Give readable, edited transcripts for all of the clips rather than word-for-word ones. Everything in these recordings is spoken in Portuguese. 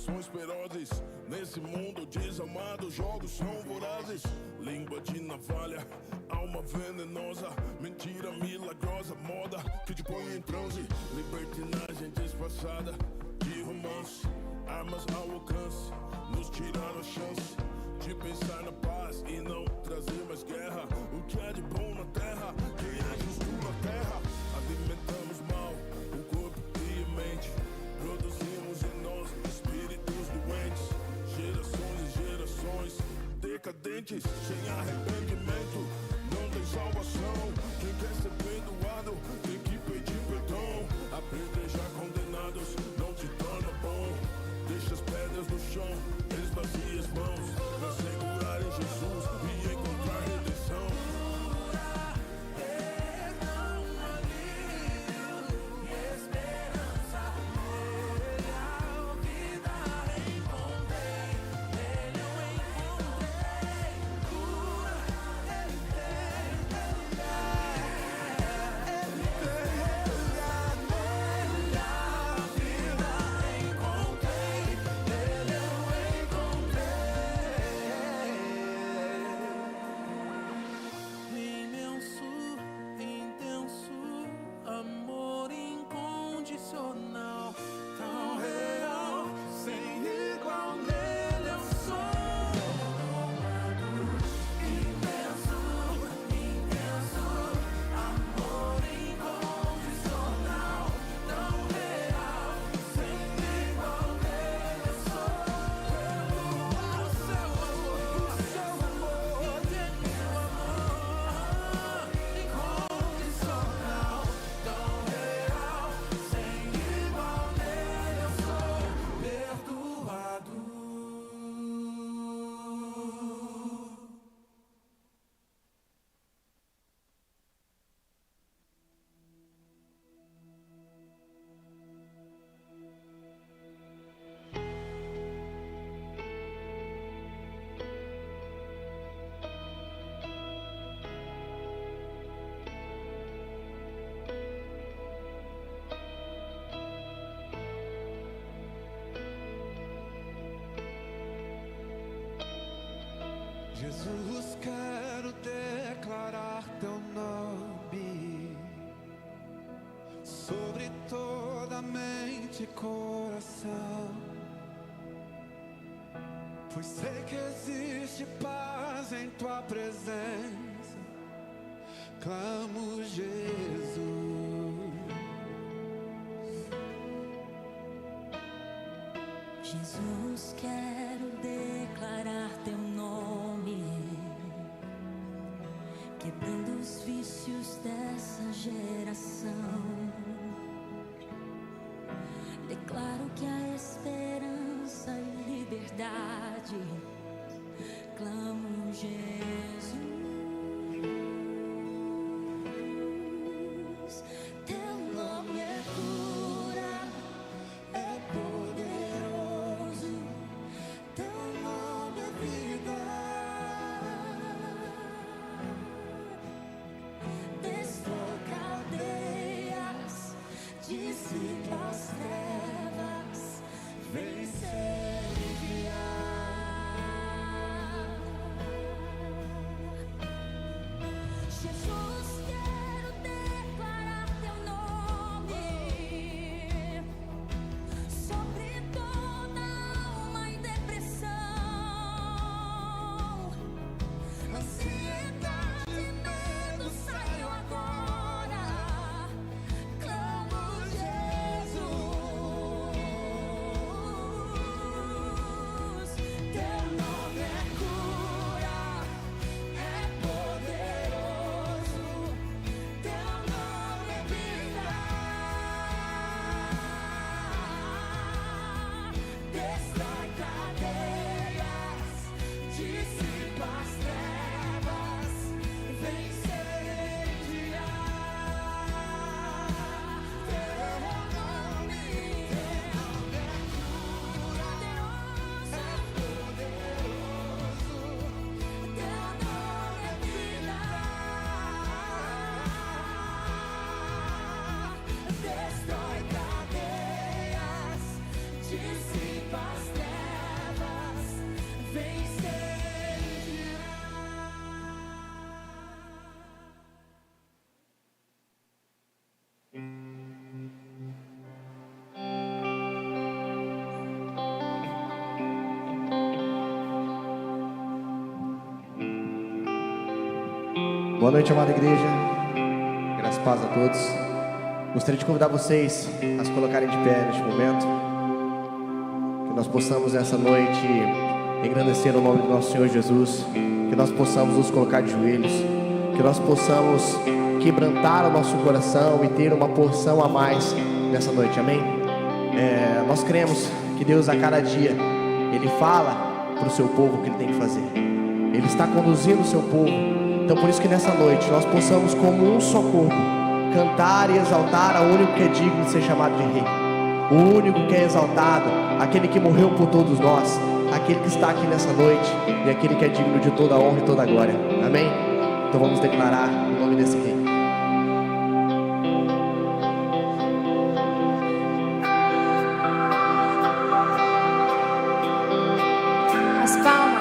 Corações ferozes, nesse mundo desamado, jogos são vorazes. Língua de navalha, alma venenosa, mentira milagrosa, moda que te põe em transe. Libertinagem disfarçada de romance, armas ao alcance, nos tiraram a chance de pensar na paz e não trazer mais guerra. O que é de bom na terra, quem é justo na terra? Alimentamos mal o corpo e a mente, produzimos em nós espíritos doentes. Gerações e gerações decadentes, sem arrependimento não tem salvação. Quem quer ser perdoado tem que pedir perdão. Apedrejar condenados não te torna bom. Deixa as pedras no chão, esvazie as mãos, pra segurar em Jesus e encontrar redenção. Jesus, quero declarar teu nome sobre toda mente e coração, pois sei que existe paz em tua presença. Clamo Jesus. Jesus, quero declarar teu nome, quebrando os vícios dessa geração. Declaro que há esperança e liberdade. Clamo Jesus. Teu nome é cura, é poderoso. Teu nome é vida. Destrói cadeias, dissipa as trevas, vence e guiar. Jesus, quero declarar teu nome sobre toda alma em depressão, ansiedade e medo, saiam agora. Clamo Jesus. Teu nome é cura, é poderoso. Teu nome é vida. Destrói cadeias, dissipa as trevas, vence e guiar. Teu nome é cura, é poderoso. Teu nome é vida. Destrói cadeias, dissipa as trevas. Boa noite, amada igreja. Graças e paz a todos. Gostaria de convidar vocês a se colocarem de pé neste momento. Que nós possamos nessa noite engrandecer o nome do nosso Senhor Jesus. Que nós possamos nos colocar de joelhos. Que nós possamos quebrantar o nosso coração e ter uma porção a mais nessa noite, amém? Nós cremos que Deus a cada dia Ele fala para o seu povo o que Ele tem que fazer. Ele está conduzindo o seu povo. Então por isso que nessa noite nós possamos como um só corpo cantar e exaltar ao único que é digno de ser chamado de Rei, o único que é exaltado, aquele que morreu por todos nós, aquele que está aqui nessa noite e aquele que é digno de toda a honra e toda a glória, amém? Então vamos declarar o nome desse Rei. As palmas.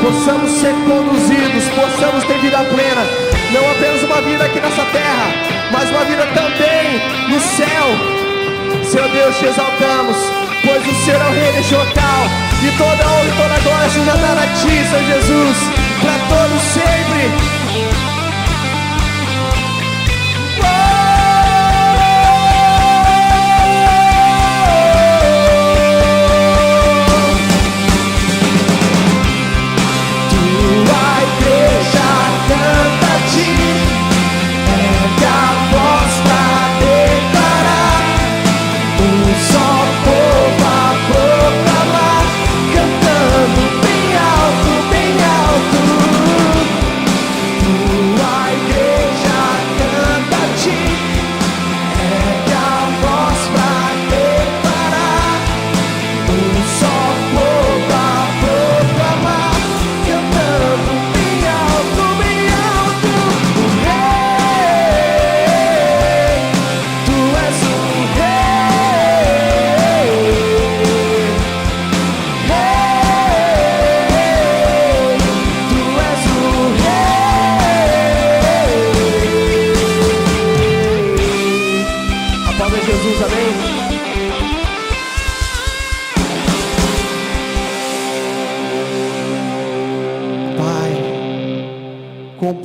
Possamos ser conduzidos, possamos ter vida plena, não apenas uma vida aqui nessa terra, mas uma vida também no céu. Senhor Deus, te exaltamos, pois o Senhor é o Rei deste local, e toda honra e toda glória seja dada a Ti, Senhor Jesus, para todos sempre.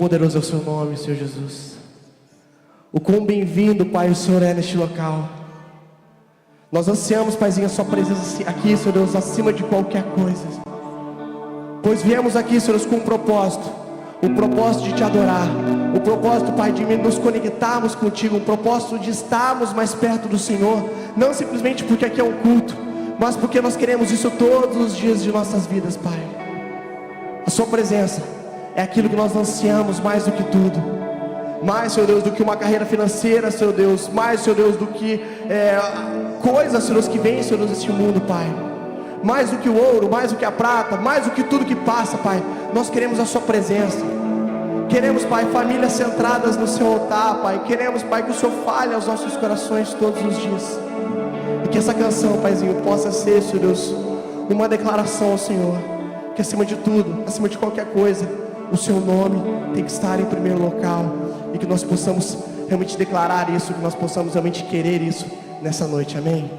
poderoso é o seu nome, Senhor Jesus. O quão bem-vindo, Pai, o Senhor é neste local. Nós ansiamos, Paizinho, a sua presença aqui, Senhor Deus, acima de qualquer coisa. Pois viemos aqui, Senhor Deus, com um propósito. O propósito de te adorar. O propósito, Pai, de nos conectarmos contigo. O propósito de estarmos mais perto do Senhor. Não simplesmente porque aqui é um culto, mas porque nós queremos isso todos os dias de nossas vidas, Pai. A sua presença é aquilo que nós ansiamos mais do que tudo. Mais, Senhor Deus, do que uma carreira financeira, Senhor Deus. Mais, Senhor Deus, do que coisas, Senhor Deus, que vêm, Senhor Deus, deste mundo, Pai. Mais do que o ouro, mais do que a prata, mais do que tudo que passa, Pai. Nós queremos a sua presença. Queremos, Pai, famílias centradas no seu altar, Pai. Queremos, Pai, que o Senhor fale aos nossos corações todos os dias. E que essa canção, Paizinho, possa ser, Senhor Deus, uma declaração ao Senhor. Que acima de tudo, acima de qualquer coisa, o seu nome tem que estar em primeiro local. E que nós possamos realmente declarar isso, que nós possamos realmente querer isso nessa noite, amém?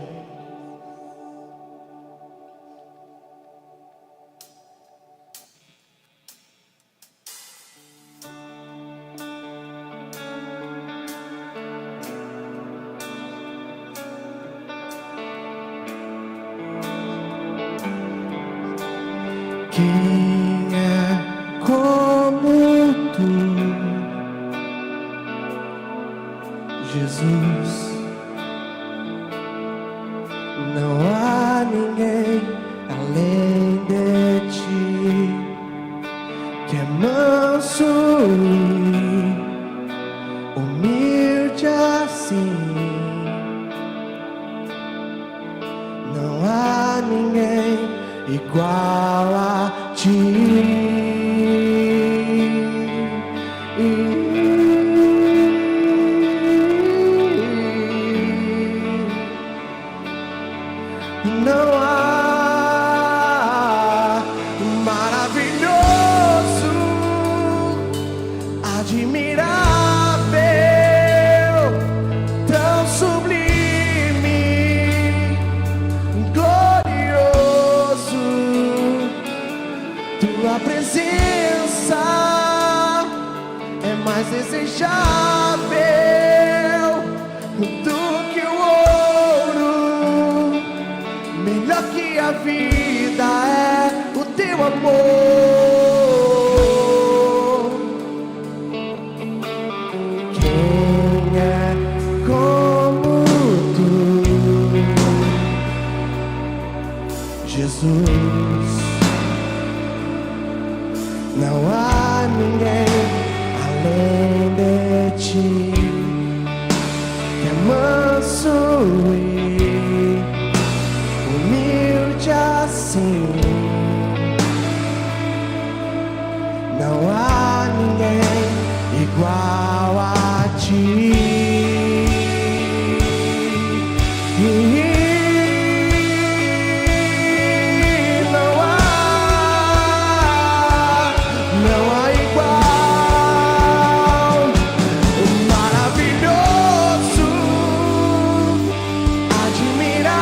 Quem é como tu, Jesus? Não há ninguém além de ti, que é manso e humilde assim. Não há ninguém igual a ti. Não há maravilhoso, admirável, tão sublime, glorioso. Tua presença é mais desejável do que o ouro. Melhor que a vida é o teu amor. Quem é como tu, Jesus? Não há ninguém além de ti, que é manso e humilde assim. Não há ninguém igual a ti. Não há igual. Maravilhoso, admirável,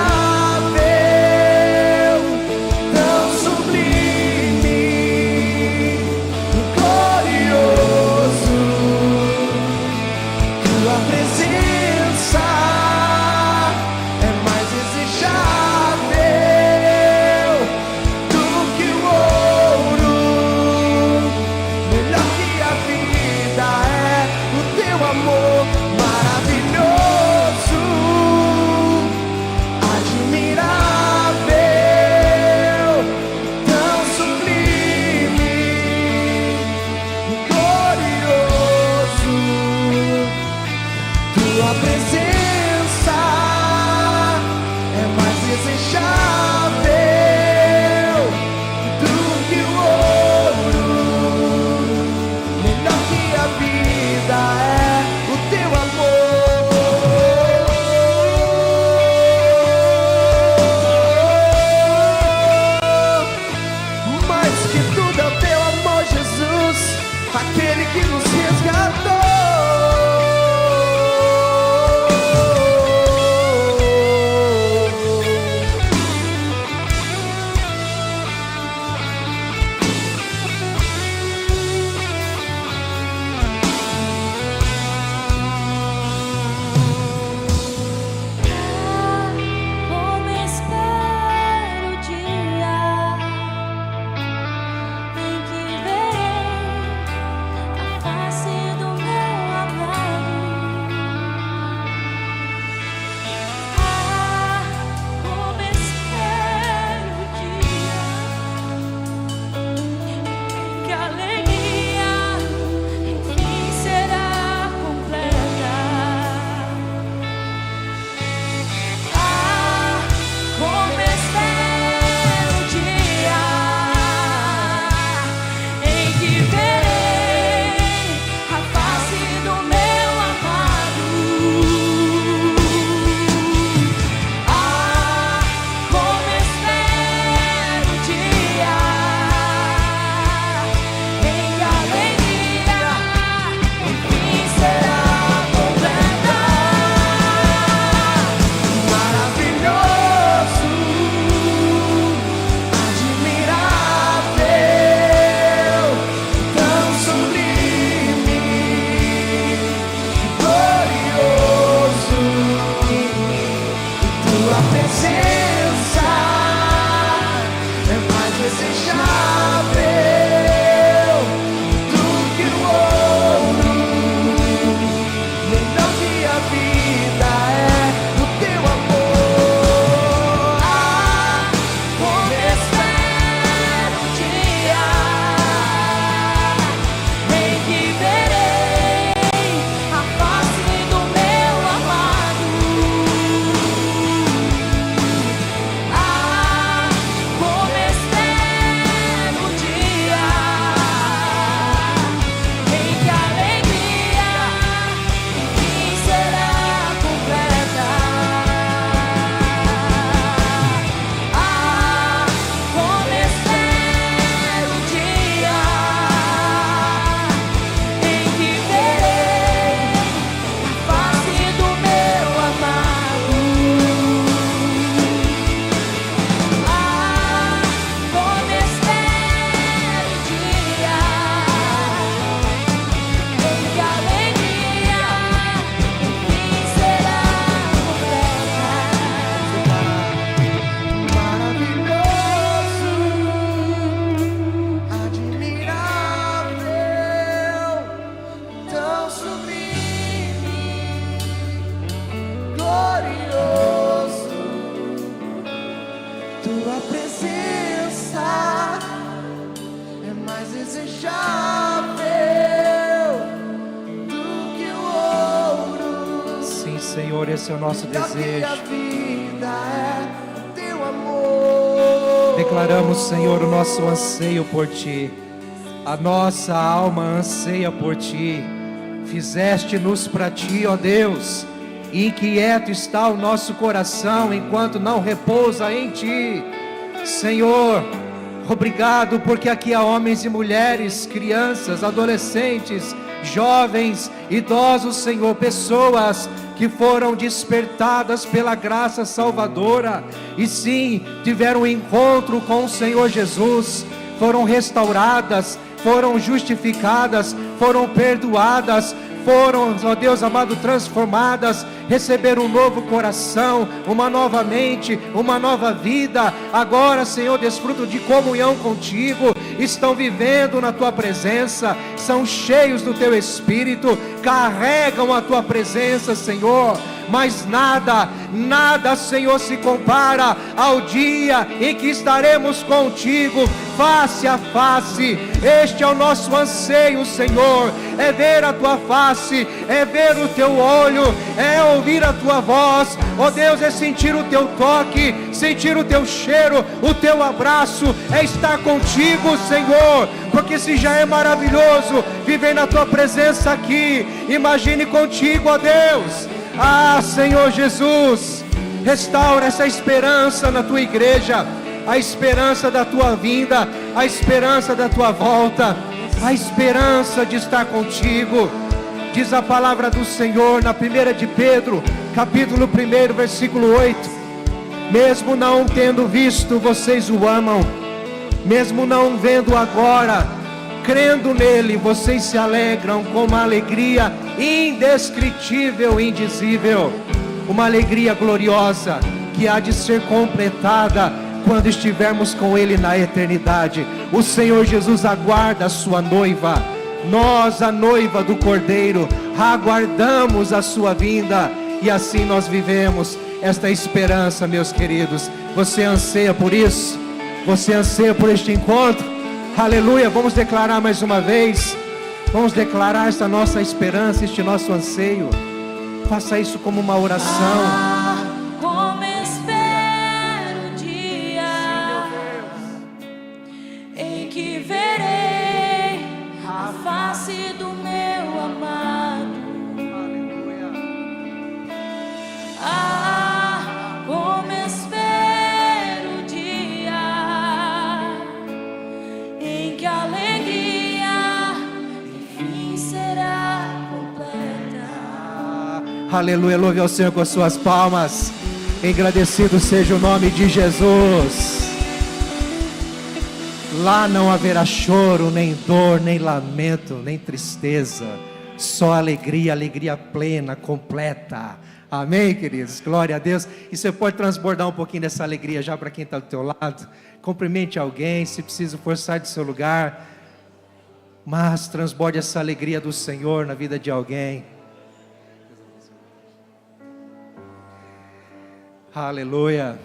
tão tua presença é mais desejável do que o ouro. Sim, Senhor, esse é o nosso E a desejo. minha vida é teu amor. Declaramos, Senhor, o nosso anseio por Ti. A nossa alma anseia por Ti. Fizeste-nos para Ti, ó Deus. Inquieto está o nosso coração enquanto não repousa em Ti. Senhor, obrigado porque aqui há homens e mulheres, crianças, adolescentes, jovens, idosos, Senhor, pessoas que foram despertadas pela graça salvadora e sim, tiveram um encontro com o Senhor Jesus, foram restauradas, foram justificadas, foram perdoadas, foram, ó Deus amado, transformadas, receberam um novo coração, uma nova mente, uma nova vida. Agora, Senhor, desfrutam de comunhão contigo, estão vivendo na tua presença, são cheios do teu Espírito, carregam a tua presença, Senhor. Mas nada, Senhor, se compara ao dia em que estaremos contigo face a face. Este é o nosso anseio, Senhor, é ver a tua face, é ver o teu olho, é ouvir a tua voz, ó Deus, é sentir o teu toque, sentir o teu cheiro, o teu abraço, é estar contigo, Senhor, porque se já é maravilhoso viver na tua presença aqui, imagine contigo, ó Deus. Ah, Senhor Jesus, restaura essa esperança na tua igreja, a esperança da tua vinda, a esperança da tua volta, a esperança de estar contigo. Diz a palavra do Senhor na 1 de Pedro, capítulo 1, versículo 8: mesmo não tendo visto, vocês o amam, mesmo não vendo agora, crendo nele, vocês se alegram com uma alegria indescritível, indizível, uma alegria gloriosa que há de ser completada quando estivermos com ele na eternidade. O Senhor Jesus aguarda a sua noiva, nós, a noiva do Cordeiro, aguardamos a sua vinda, e assim nós vivemos esta esperança, meus queridos. Você anseia por isso? Você anseia por este encontro? Aleluia, vamos declarar mais uma vez, vamos declarar esta nossa esperança, este nosso anseio. Faça isso como uma oração. Como espero o dia em que verei a face do meu amado. Como espero o dia em que a alegria enfim será completa. Aleluia, louve ao Senhor com as suas palmas. Engrandecido seja o nome de Jesus. Lá não haverá choro, nem dor, nem lamento, nem tristeza, só alegria, alegria plena, completa. Amém, queridos? Glória a Deus. E você pode transbordar um pouquinho dessa alegria já para quem está do teu lado. Cumprimente alguém, se precisa forçar do seu lugar, mas transborde essa alegria do Senhor na vida de alguém. Aleluia,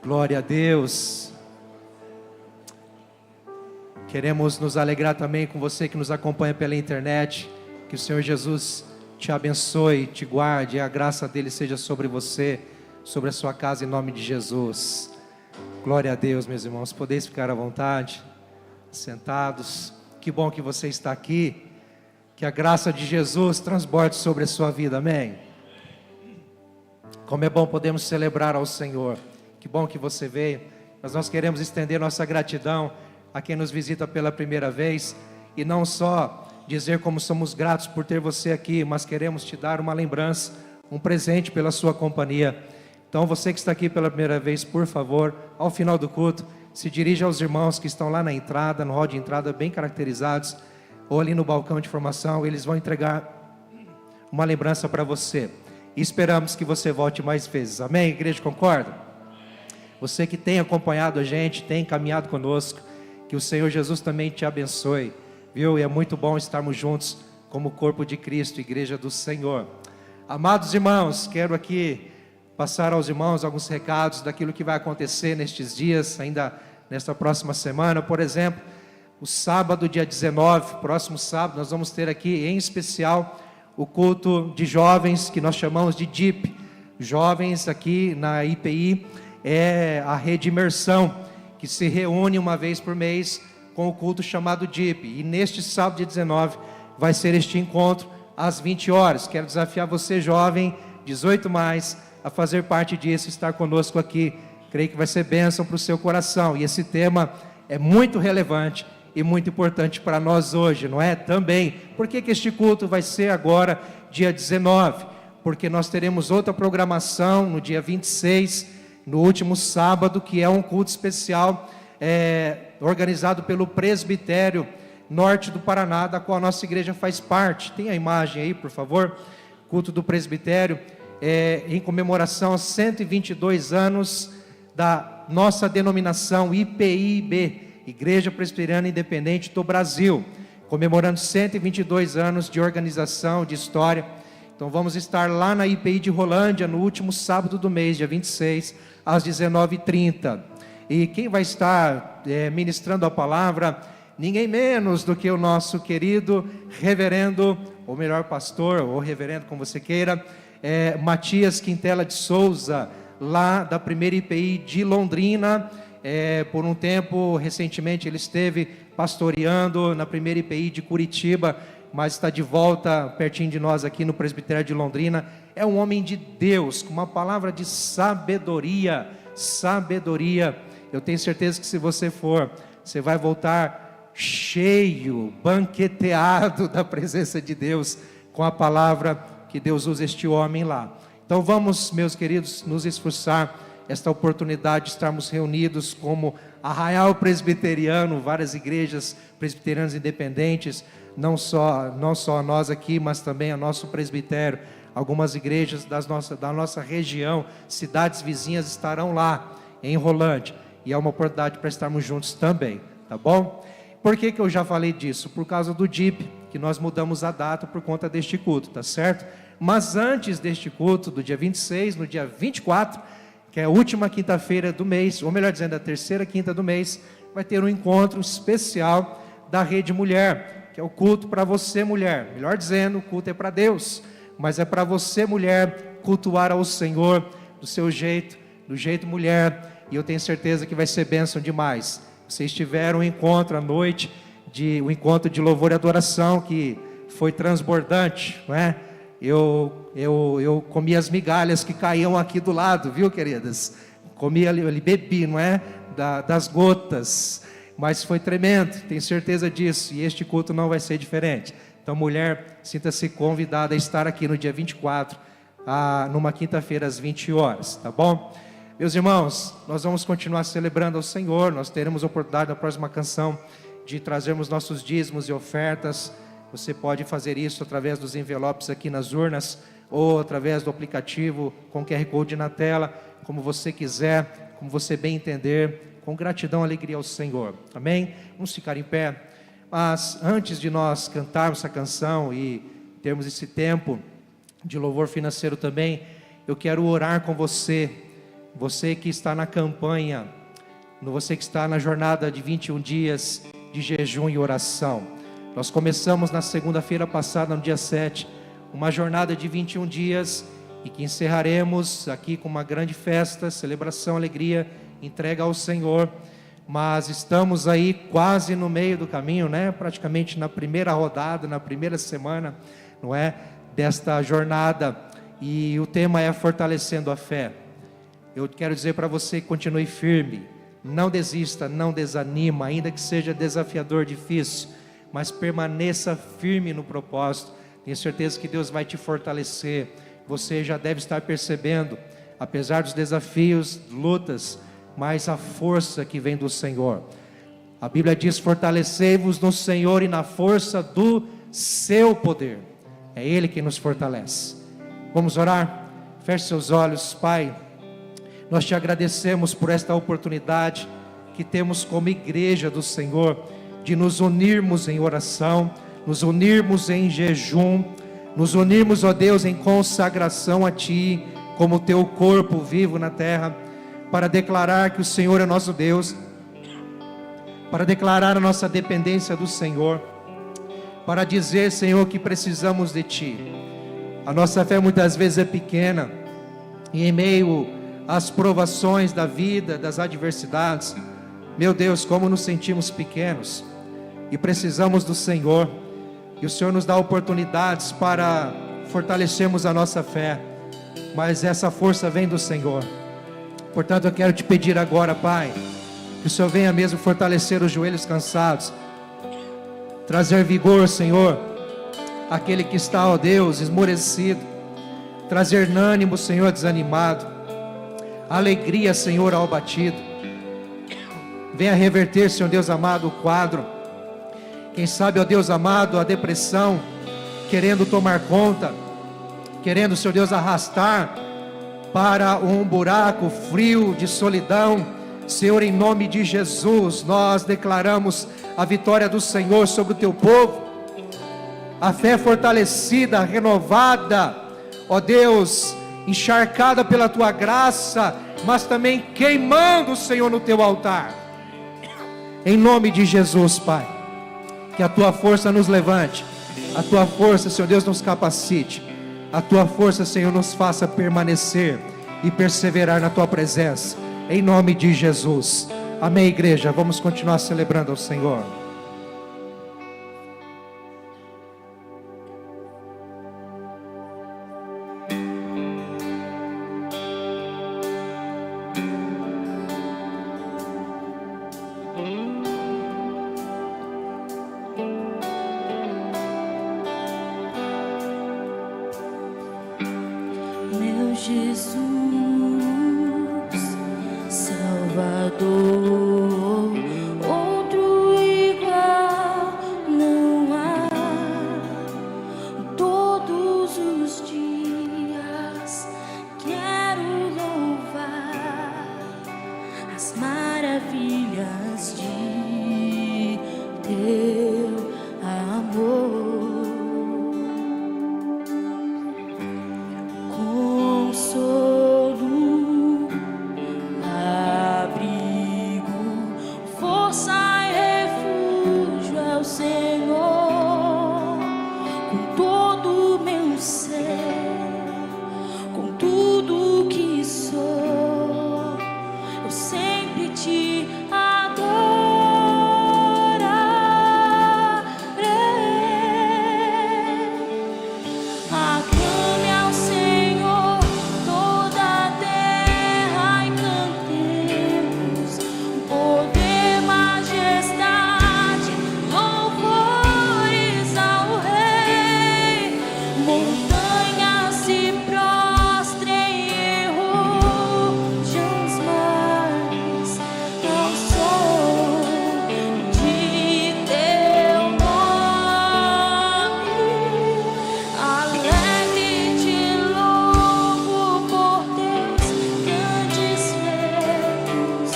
glória a Deus. Queremos nos alegrar também com você que nos acompanha pela internet. Que o Senhor Jesus te abençoe, te guarde, e a graça dele seja sobre você, sobre a sua casa, em nome de Jesus. Glória a Deus, meus irmãos. Podeis ficar à vontade, sentados. Que bom que você está aqui. Que a graça de Jesus transborde sobre a sua vida, amém? Como é bom podermos celebrar ao Senhor. Que bom que você veio. Mas nós queremos estender nossa gratidão a quem nos visita pela primeira vez, e não só dizer como somos gratos por ter você aqui, mas queremos te dar uma lembrança, um presente pela sua companhia. Então você que está aqui pela primeira vez, por favor, ao final do culto, se dirija aos irmãos que estão lá na entrada, no hall de entrada, bem caracterizados, ou ali no balcão de formação. Eles vão entregar uma lembrança para você, e esperamos que você volte mais vezes, amém? Igreja, concorda? Você que tem acompanhado a gente, tem caminhado conosco, que o Senhor Jesus também te abençoe, viu? E é muito bom estarmos juntos como corpo de Cristo, igreja do Senhor. Amados irmãos, quero aqui passar aos irmãos alguns recados daquilo que vai acontecer nestes dias, ainda nesta próxima semana. Por exemplo, o sábado, dia 19, próximo sábado, nós vamos ter aqui, em especial, o culto de jovens, que nós chamamos de DIP. Jovens aqui na IPI, é a rede imersão, que se reúne uma vez por mês com o culto chamado DIP. E neste sábado, dia 19, vai ser este encontro às 20 horas. Quero desafiar você, jovem, 18 mais, a fazer parte disso, estar conosco aqui. Creio que vai ser bênção para o seu coração. E esse tema é muito relevante e muito importante para nós hoje, não é? Também. Por que este culto vai ser agora, dia 19? Porque nós teremos outra programação no dia 26, no último sábado, que é um culto especial, organizado pelo Presbitério Norte do Paraná, da qual a nossa igreja faz parte. Tem a imagem aí, por favor? Culto do Presbitério, em comemoração aos 122 anos da nossa denominação IPIB, Igreja Presbiteriana Independente do Brasil, comemorando 122 anos de organização, de história. Então vamos estar lá na IPI de Rolândia, no último sábado do mês, dia 26, às 19h30. E quem vai estar ministrando a palavra, ninguém menos do que o nosso querido reverendo, ou melhor, pastor, ou reverendo, como você queira, Matias Quintela de Souza, lá da primeira IPI de Londrina. Por um tempo, recentemente, ele esteve pastoreando na primeira IPI de Curitiba, mas está de volta pertinho de nós aqui no Presbitério de Londrina. É um homem de Deus, com uma palavra de sabedoria. Eu tenho certeza que se você for, você vai voltar cheio, banqueteado da presença de Deus, com a palavra que Deus usa este homem lá. Então vamos, meus queridos, nos esforçar, esta oportunidade de estarmos reunidos como Arraial Presbiteriano, várias igrejas presbiterianas independentes, não só nós aqui, mas também a nosso presbitério. Algumas igrejas da nossa região, cidades vizinhas estarão lá em Rolândia, e é uma oportunidade para estarmos juntos também, tá bom? Por que eu já falei disso? Por causa do DIP, que nós mudamos a data por conta deste culto, tá certo? Mas antes deste culto, do dia 26, no dia 24, que é a última quinta-feira do mês, ou melhor dizendo, a terceira quinta do mês, vai ter um encontro especial da Rede Mulher, que é o culto para você, mulher. Melhor dizendo, o culto é para Deus, mas é para você, mulher, cultuar ao Senhor do seu jeito, do jeito mulher, e eu tenho certeza que vai ser bênção demais. Vocês tiveram um encontro à noite, um encontro de louvor e adoração, que foi transbordante, não é? Eu comi as migalhas que caíam aqui do lado, viu, queridas? Comi ali, bebi, não é? Das gotas, mas foi tremendo, tenho certeza disso, e este culto não vai ser diferente. Então, mulher, sinta-se convidada a estar aqui no dia 24, numa quinta-feira, às 20 horas, tá bom? Meus irmãos, nós vamos continuar celebrando ao Senhor. Nós teremos a oportunidade na próxima canção de trazermos nossos dízimos e ofertas. Você pode fazer isso através dos envelopes aqui nas urnas, ou através do aplicativo com QR Code na tela, como você quiser, como você bem entender, com gratidão e alegria ao Senhor, amém? Vamos ficar em pé. Mas antes de nós cantarmos essa canção e termos esse tempo de louvor financeiro também, eu quero orar com você, você que está na campanha, você que está na jornada de 21 dias de jejum e oração. Nós começamos na segunda-feira passada, no dia 7, uma jornada de 21 dias, e que encerraremos aqui com uma grande festa, celebração, alegria, entrega ao Senhor. Mas estamos aí quase no meio do caminho, né? Praticamente na primeira rodada, na primeira semana, não é? Desta jornada, e o tema é fortalecendo a fé. Eu quero dizer para você, continue firme, não desista, não desanima, ainda que seja desafiador, difícil, mas permaneça firme no propósito. Tenho certeza que Deus vai te fortalecer. Você já deve estar percebendo, apesar dos desafios, lutas, mas a força que vem do Senhor. A Bíblia diz: fortalecei-vos no Senhor e na força do seu poder. É Ele quem nos fortalece. Vamos orar? Feche seus olhos. Pai, nós te agradecemos por esta oportunidade que temos como igreja do Senhor, de nos unirmos em oração, nos unirmos em jejum, nos unirmos, ó Deus, em consagração a Ti, como teu corpo vivo na terra, para declarar que o Senhor é nosso Deus, para declarar a nossa dependência do Senhor, para dizer, Senhor, que precisamos de Ti. A nossa fé muitas vezes é pequena, e em meio às provações da vida, das adversidades, meu Deus, como nos sentimos pequenos, e precisamos do Senhor, e o Senhor nos dá oportunidades para fortalecermos a nossa fé, mas essa força vem do Senhor. Portanto, eu quero te pedir agora, Pai, que o Senhor venha mesmo fortalecer os joelhos cansados, trazer vigor, Senhor, àquele que está, ó Deus, esmorecido, trazer ânimo, Senhor, desanimado, alegria, Senhor, ao abatido. Venha reverter, Senhor Deus amado, o quadro. Quem sabe, ó Deus amado, a depressão querendo tomar conta, querendo, Senhor Deus, arrastar para um buraco frio de solidão. Senhor, em nome de Jesus, nós declaramos a vitória do Senhor sobre o teu povo, a fé fortalecida, renovada, ó Deus, encharcada pela tua graça, mas também queimando, Senhor, no teu altar. Em nome de Jesus, Pai, que a tua força nos levante, a tua força, Senhor Deus, nos capacite, a tua força, Senhor, nos faça permanecer e perseverar na tua presença, em nome de Jesus. Amém, igreja. Vamos continuar celebrando ao Senhor. Meu Jesus, Salvador, outro igual não há. Todos os dias quero louvar as maravilhas de teu amor. Consolo, abrigo, força e refúgio ao Senhor, com todo o meu ser, com tudo que sou, eu sempre te aclame ao Senhor toda a terra e cantemos poder, majestade, louvores ao Rei. Montanhas se prostrem e rujam os mares ao som de teu nome. Alegre te louvo por teus grandes feitos,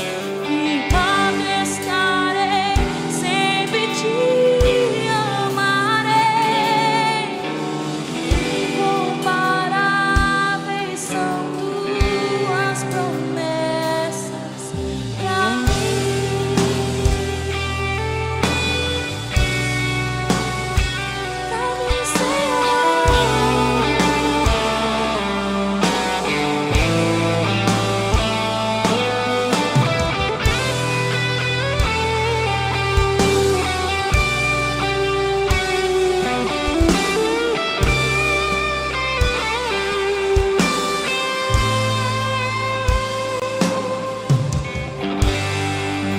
firmado estarei, sempre te amarei. Incomparáveis são tuas promessas pra mim, Senhor.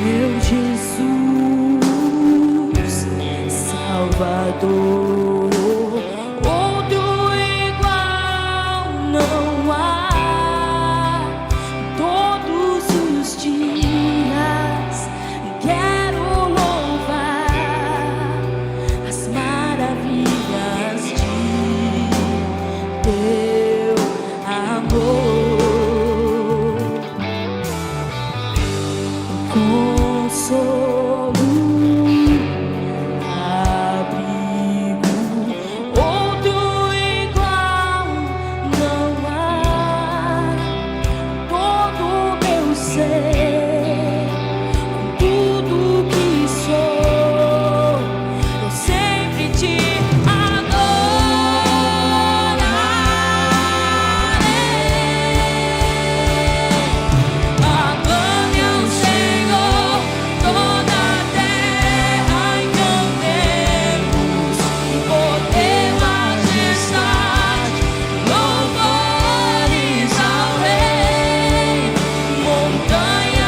Meu Jesus, Salvador, outro igual não há. Todos os dias quero louvar as maravilhas de teu amor. Consolo, abrigo, Montanha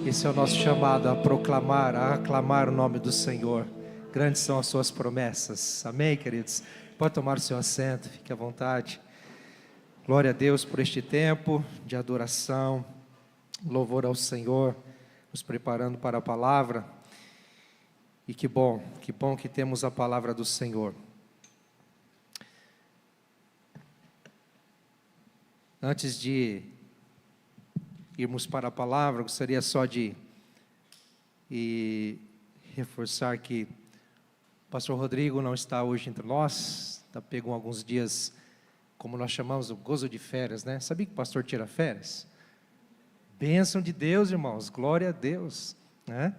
Esse é o nosso chamado a proclamar, a aclamar o nome do Senhor. Grandes são as suas promessas. Amém, queridos? Pode tomar o seu assento, fique à vontade. Glória a Deus por este tempo de adoração, louvor ao Senhor, nos preparando para a palavra. E que bom que temos a palavra do Senhor. Antes de irmos para a palavra, gostaria só de reforçar que o pastor Rodrigo não está hoje entre nós, pegou alguns dias, como nós chamamos, o gozo de férias, né? Sabia que o pastor tira férias? Bênção de Deus, irmãos, glória a Deus, né?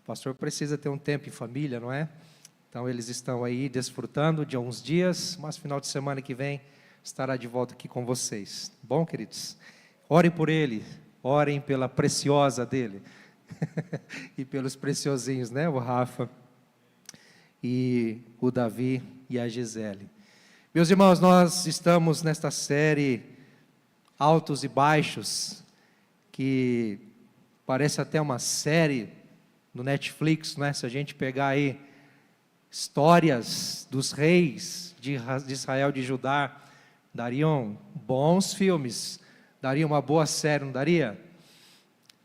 O pastor precisa ter um tempo em família, não é? Então eles estão aí desfrutando de alguns dias, mas final de semana que vem estará de volta aqui com vocês. Bom, queridos? Orem por ele, orem pela preciosa dele e pelos preciosinhos, né? O Rafa e o Davi e a Gisele. Meus irmãos, nós estamos nesta série Altos e Baixos, que parece até uma série no Netflix, né? Se a gente pegar aí histórias dos reis de Israel, de Judá, dariam bons filmes, daria uma boa série, não daria?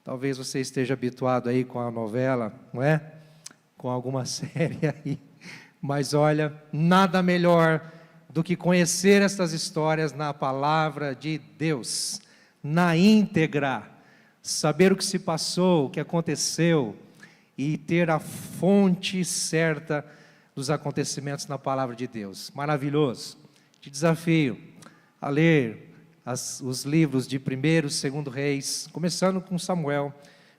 Talvez você esteja habituado aí com a novela, não é? Com alguma série aí. Mas olha, nada melhor do que conhecer estas histórias na palavra de Deus, na íntegra, saber o que se passou, o que aconteceu, e ter a fonte certa dos acontecimentos na palavra de Deus. Maravilhoso. Te desafio a ler os livros de 1º e 2º Reis, começando com Samuel,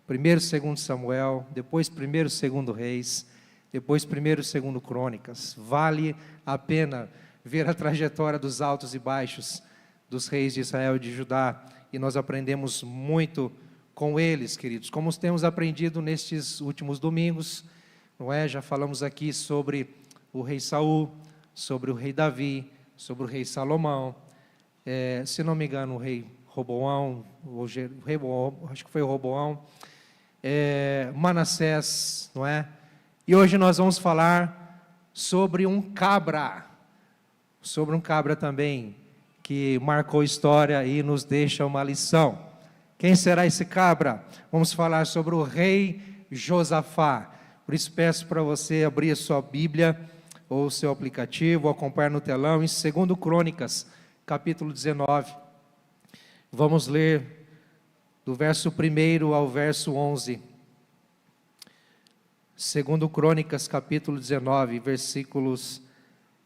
1º e 2º Samuel, depois 1º e 2º Reis, depois 1º e 2º Crônicas. Vale a pena ver a trajetória dos altos e baixos dos reis de Israel e de Judá, e nós aprendemos muito com eles, queridos, como temos aprendido nestes últimos domingos, não é? Já falamos aqui sobre o rei Saul, sobre o rei Davi, sobre o rei Salomão, se não me engano, o rei Roboão, acho que foi o Roboão, Manassés, não é? E hoje nós vamos falar sobre um cabra também, que marcou história e nos deixa uma lição. Quem será esse cabra? Vamos falar sobre o rei Josafá. Por isso peço para você abrir a sua Bíblia, ou o seu aplicativo, ou acompanhar no telão, em 2º Crônicas, capítulo 19. Vamos ler do verso 1 ao verso 11. 2º Crônicas, capítulo 19, versículos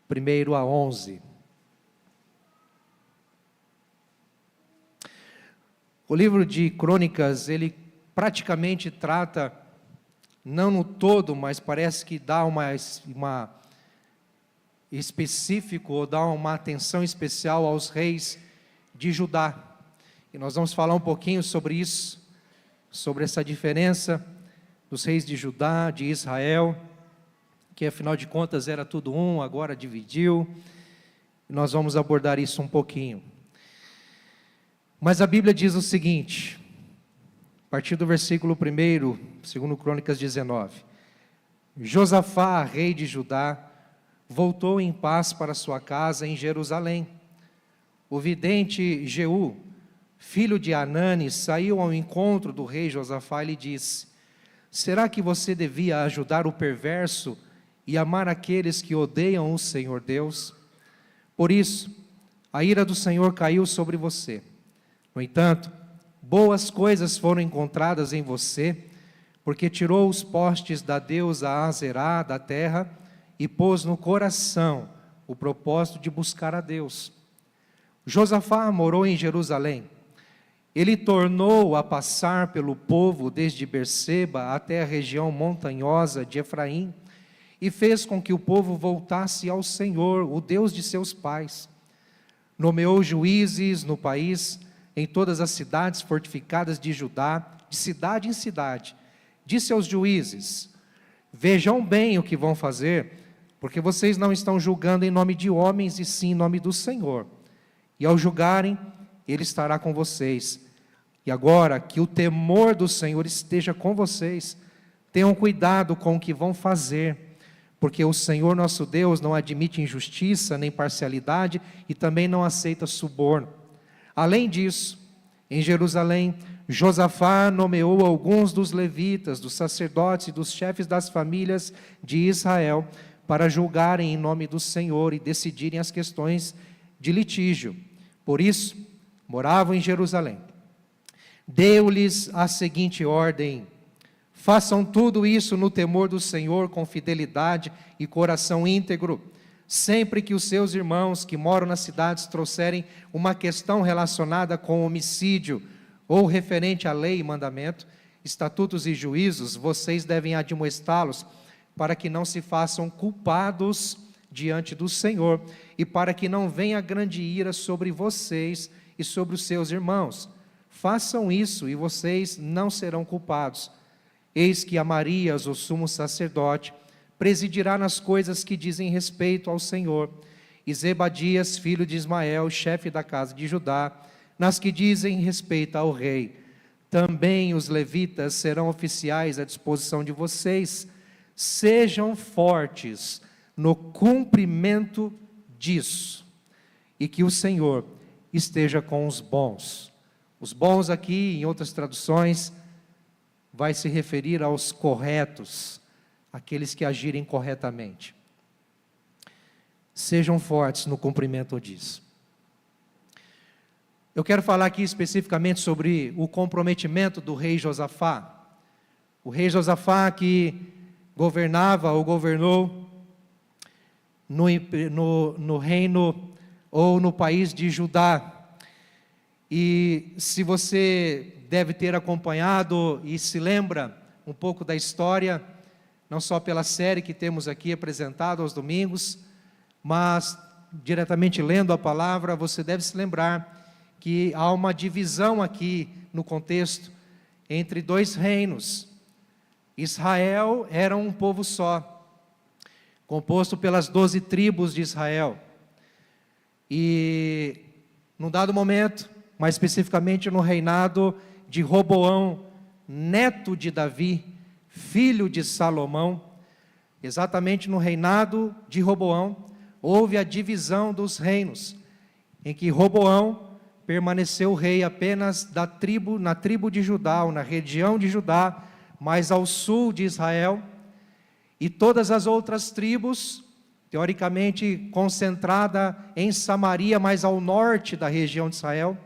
1 a 11. O livro de Crônicas, ele praticamente trata, não no todo, mas parece que dá uma específico, ou dá uma atenção especial aos reis de Judá. E nós vamos falar um pouquinho sobre isso, sobre essa diferença dos reis de Judá, de Israel, que afinal de contas era tudo um, agora dividiu. E nós vamos abordar isso um pouquinho. Mas a Bíblia diz o seguinte, a partir do versículo 1, 2 Crônicas 19. Josafá, rei de Judá, voltou em paz para sua casa em Jerusalém. O vidente Jeú, filho de Anani, saiu ao encontro do rei Josafá e lhe disse: será que você devia ajudar o perverso e amar aqueles que odeiam o Senhor Deus? Por isso, a ira do Senhor caiu sobre você. No entanto, boas coisas foram encontradas em você, porque tirou os postes da deusa Azerá da terra e pôs no coração o propósito de buscar a Deus. Josafá morou em Jerusalém. Ele tornou a passar pelo povo desde Berseba até a região montanhosa de Efraim e fez com que o povo voltasse ao Senhor, o Deus de seus pais. Nomeou juízes no país, em todas as cidades fortificadas de Judá, de cidade em cidade. Disse aos juízes: vejam bem o que vão fazer, porque vocês não estão julgando em nome de homens, e sim em nome do Senhor. E ao julgarem, Ele estará com vocês. E agora, que o temor do Senhor esteja com vocês. Tenham cuidado com o que vão fazer, porque o Senhor nosso Deus não admite injustiça nem parcialidade e também não aceita suborno. Além disso, em Jerusalém, Josafá nomeou alguns dos levitas, dos sacerdotes e dos chefes das famílias de Israel para julgarem em nome do Senhor e decidirem as questões de litígio. Por isso, moravam em Jerusalém. Deu-lhes a seguinte ordem: façam tudo isso no temor do Senhor, com fidelidade e coração íntegro. Sempre que os seus irmãos que moram nas cidades trouxerem uma questão relacionada com homicídio ou referente à lei e mandamento, estatutos e juízos, vocês devem admoestá-los para que não se façam culpados diante do Senhor e para que não venha grande ira sobre vocês e sobre os seus irmãos. Façam isso e vocês não serão culpados. Eis que Amarias, o sumo sacerdote, presidirá nas coisas que dizem respeito ao Senhor, e Zebadias, filho de Ismael, chefe da casa de Judá, nas que dizem respeito ao rei. Também os levitas serão oficiais à disposição de vocês. Sejam fortes no cumprimento disso, e que o Senhor esteja com os bons. Os bons aqui, em outras traduções, vai se referir aos corretos, aqueles que agirem corretamente. Sejam fortes no cumprimento disso. Eu quero falar aqui especificamente sobre o comprometimento do rei Josafá. O rei Josafá que governava ou governou no reino ou no país de Judá. E se você deve ter acompanhado e se lembra um pouco da história, não só pela série que temos aqui apresentado aos domingos, mas diretamente lendo a palavra, você deve se lembrar que há uma divisão aqui no contexto entre dois reinos. Israel era um povo só, composto pelas 12 tribos de Israel. E num dado momento, mais especificamente no reinado de Roboão, neto de Davi, filho de Salomão, exatamente no reinado de Roboão, houve a divisão dos reinos, em que Roboão permaneceu rei apenas na tribo de Judá, ou na região de Judá, mais ao sul de Israel, e todas as outras tribos, teoricamente concentrada em Samaria, mais ao norte da região de Israel,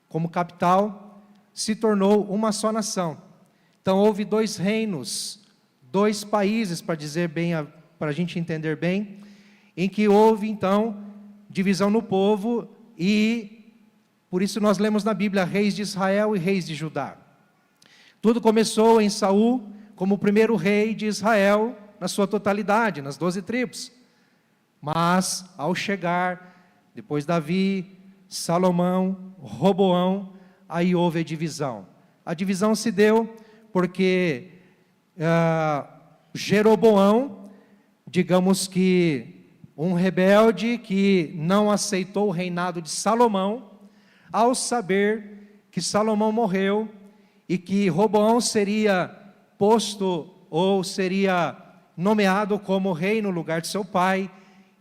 como capital, se tornou uma só nação. Então houve dois reinos, dois países, para dizer bem, para a gente entender bem, em que houve então divisão no povo, e por isso nós lemos na Bíblia reis de Israel e reis de Judá. Tudo começou em Saul como o primeiro rei de Israel na sua totalidade, nas 12 tribos. Mas ao chegar depois Davi, Salomão, Roboão, aí houve a divisão. A divisão se deu porque Jeroboão, digamos que um rebelde que não aceitou o reinado de Salomão, ao saber que Salomão morreu e que Roboão seria posto ou seria nomeado como rei no lugar de seu pai,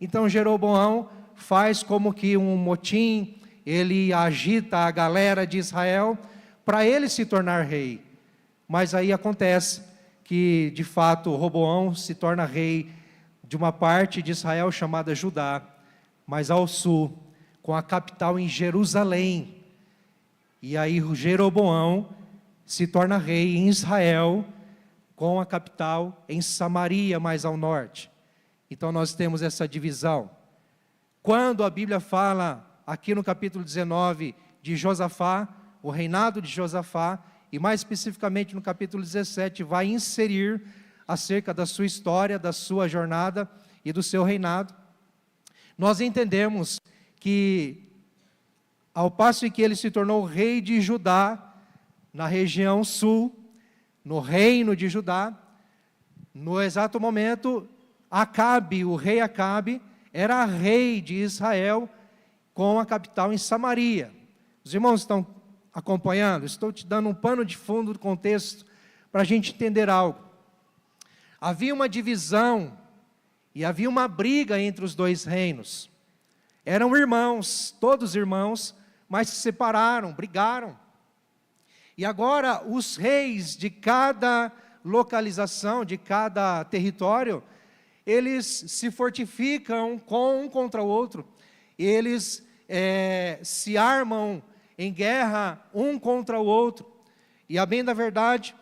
então Jeroboão faz como que um motim, ele agita a galera de Israel para ele se tornar rei. Mas aí acontece que, de fato, Roboão se torna rei de uma parte de Israel chamada Judá, mas ao sul, com a capital em Jerusalém. E aí Jeroboão se torna rei em Israel, com a capital em Samaria, mais ao norte. Então nós temos essa divisão. Quando a Bíblia fala, aqui no capítulo 19, de Josafá, o reinado de Josafá, e mais especificamente no capítulo 17, vai inserir acerca da sua história, da sua jornada e do seu reinado, nós entendemos que, ao passo em que ele se tornou rei de Judá, na região sul, no reino de Judá, no exato momento, Acabe, o rei Acabe, era rei de Israel, com a capital em Samaria. Os irmãos estão acompanhando? Estou te dando um pano de fundo do contexto para a gente entender algo. Havia uma divisão e havia uma briga entre os dois reinos. Eram irmãos, todos irmãos, mas se separaram, brigaram. E agora os reis de cada localização, de cada território, eles se fortificam um contra o outro. Eles se armam em guerra um contra o outro. E a bem da verdade,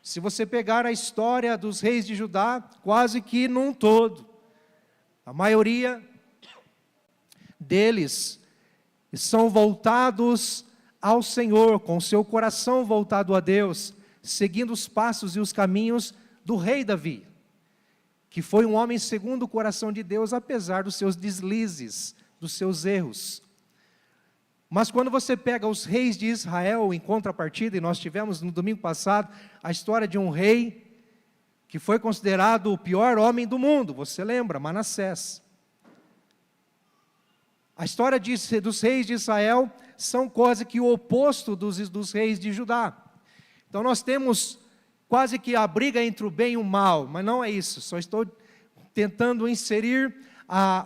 se você pegar a história dos reis de Judá, quase que num todo, a maioria deles são voltados ao Senhor, com seu coração voltado a Deus, seguindo os passos e os caminhos do rei Davi, que foi um homem segundo o coração de Deus, apesar dos seus deslizes, dos seus erros. Mas quando você pega os reis de Israel em contrapartida, e nós tivemos no domingo passado a história de um rei que foi considerado o pior homem do mundo, você lembra? Manassés. A história dos reis de Israel são quase que o oposto dos reis de Judá. Então nós temos quase que a briga entre o bem e o mal, mas não é isso, só estou tentando inserir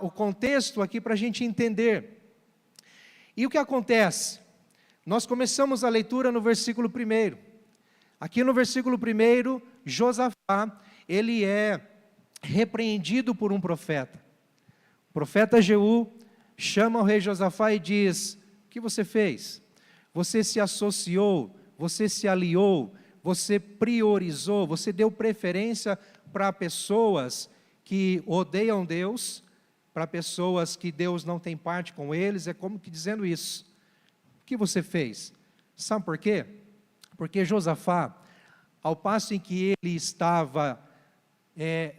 o contexto aqui para a gente entender. E o que acontece? Nós começamos a leitura no versículo 1. Aqui no versículo 1, Josafá, ele é repreendido por um profeta. O profeta Jeú chama o rei Josafá e diz: o que você fez? Você se associou, você se aliou, você priorizou, você deu preferência para pessoas que odeiam Deus, para pessoas que Deus não tem parte com eles, é como que dizendo isso. O que você fez? Sabe por quê? Porque Josafá, ao passo em que ele estava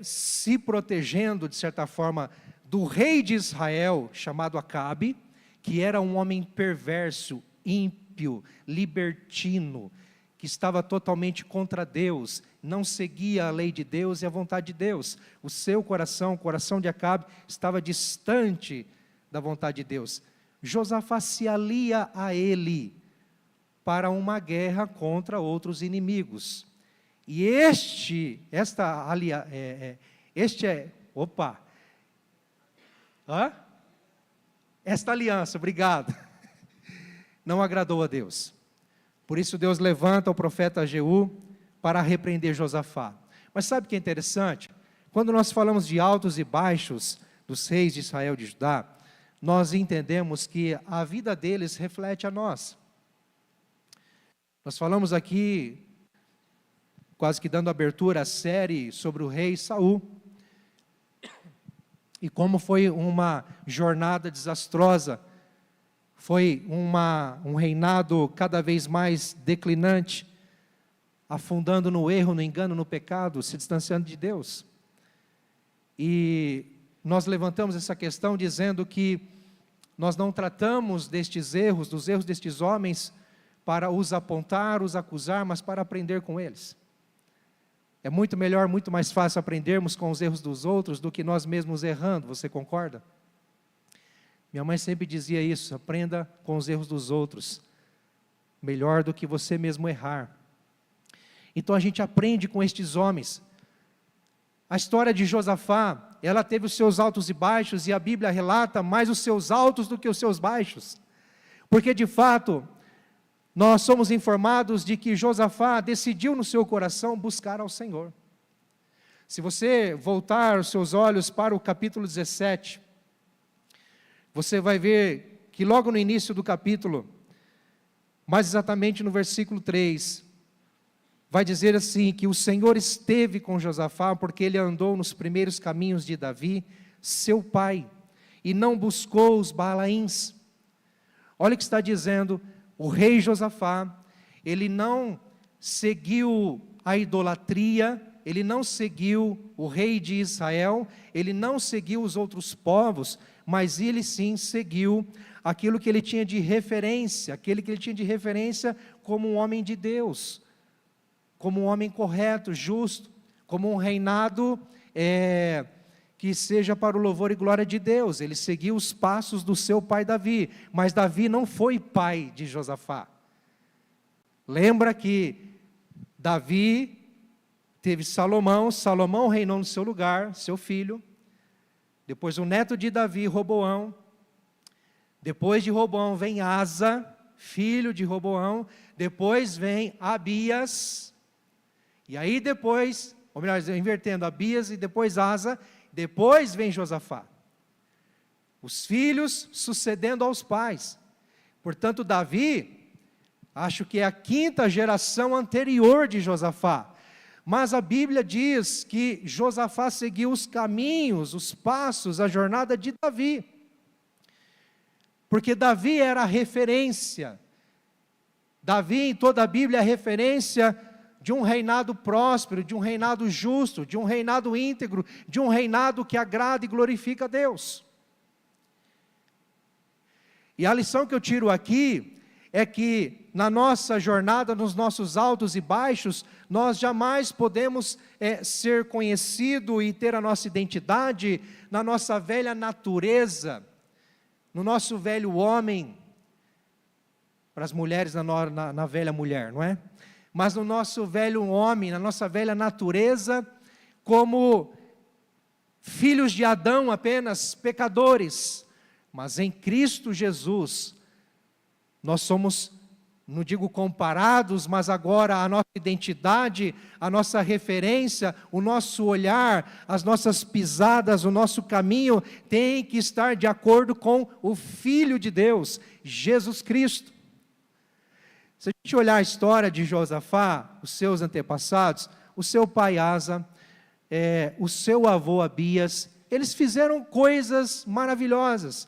se protegendo, de certa forma, do rei de Israel, chamado Acabe, que era um homem perverso, ímpio, libertino, que estava totalmente contra Deus, não seguia a lei de Deus e a vontade de Deus. O seu coração, o coração de Acabe, estava distante da vontade de Deus. Josafá se alia a ele para uma guerra contra outros inimigos. E esta aliança, obrigado, não agradou a Deus. Por isso Deus levanta o profeta Jeú para repreender Josafá. Mas sabe o que é interessante? Quando nós falamos de altos e baixos dos reis de Israel e de Judá, nós entendemos que a vida deles reflete a nossa. Nós falamos aqui, quase que dando abertura à série sobre o rei Saul, e como foi uma jornada desastrosa, foi um reinado cada vez mais declinante, afundando no erro, no engano, no pecado, se distanciando de Deus. E nós levantamos essa questão dizendo que nós não tratamos destes erros, dos erros destes homens, para os apontar, os acusar, mas para aprender com eles. É muito melhor, muito mais fácil aprendermos com os erros dos outros do que nós mesmos errando, você concorda? Minha mãe sempre dizia isso: aprenda com os erros dos outros, melhor do que você mesmo errar. Então a gente aprende com estes homens. A história de Josafá, ela teve os seus altos e baixos, e a Bíblia relata mais os seus altos do que os seus baixos. Porque de fato, nós somos informados de que Josafá decidiu no seu coração buscar ao Senhor. Se você voltar os seus olhos para o capítulo 17, você vai ver que logo no início do capítulo, mais exatamente no versículo 3, vai dizer assim, que o Senhor esteve com Josafá, porque ele andou nos primeiros caminhos de Davi, seu pai, e não buscou os Baalaíns. Olha o que está dizendo o rei Josafá: ele não seguiu a idolatria, ele não seguiu o rei de Israel, ele não seguiu os outros povos, mas ele sim seguiu aquilo que ele tinha de referência, aquele que ele tinha de referência como um homem de Deus, como um homem correto, justo, como um reinado que seja para o louvor e glória de Deus. Ele seguiu os passos do seu pai Davi, mas Davi não foi pai de Josafá. Lembra que Davi teve Salomão, Salomão reinou no seu lugar, seu filho. Depois o neto de Davi, Roboão. Depois de Roboão vem Asa, filho de Roboão. Depois vem Abias. E aí depois, ou melhor, invertendo, Abias e depois Asa. Depois vem Josafá. Os filhos sucedendo aos pais. Portanto, Davi, acho que é a 5ª geração anterior de Josafá. Mas a Bíblia diz que Josafá seguiu os caminhos, os passos, a jornada de Davi. Porque Davi era a referência. Davi, em toda a Bíblia, é a referência de um reinado próspero, de um reinado justo, de um reinado íntegro, de um reinado que agrada e glorifica a Deus. E a lição que eu tiro aqui é que na nossa jornada, nos nossos altos e baixos, nós jamais podemos ser conhecido e ter a nossa identidade na nossa velha natureza, no nosso velho homem, para as mulheres na velha mulher, não é? Mas no nosso velho homem, na nossa velha natureza, como filhos de Adão apenas, pecadores. Mas em Cristo Jesus, nós somos, não digo comparados, mas agora a nossa identidade, a nossa referência, o nosso olhar, as nossas pisadas, o nosso caminho, tem que estar de acordo com o Filho de Deus, Jesus Cristo. Se a gente olhar a história de Josafá, os seus antepassados, o seu pai Asa, o seu avô Abias, eles fizeram coisas maravilhosas.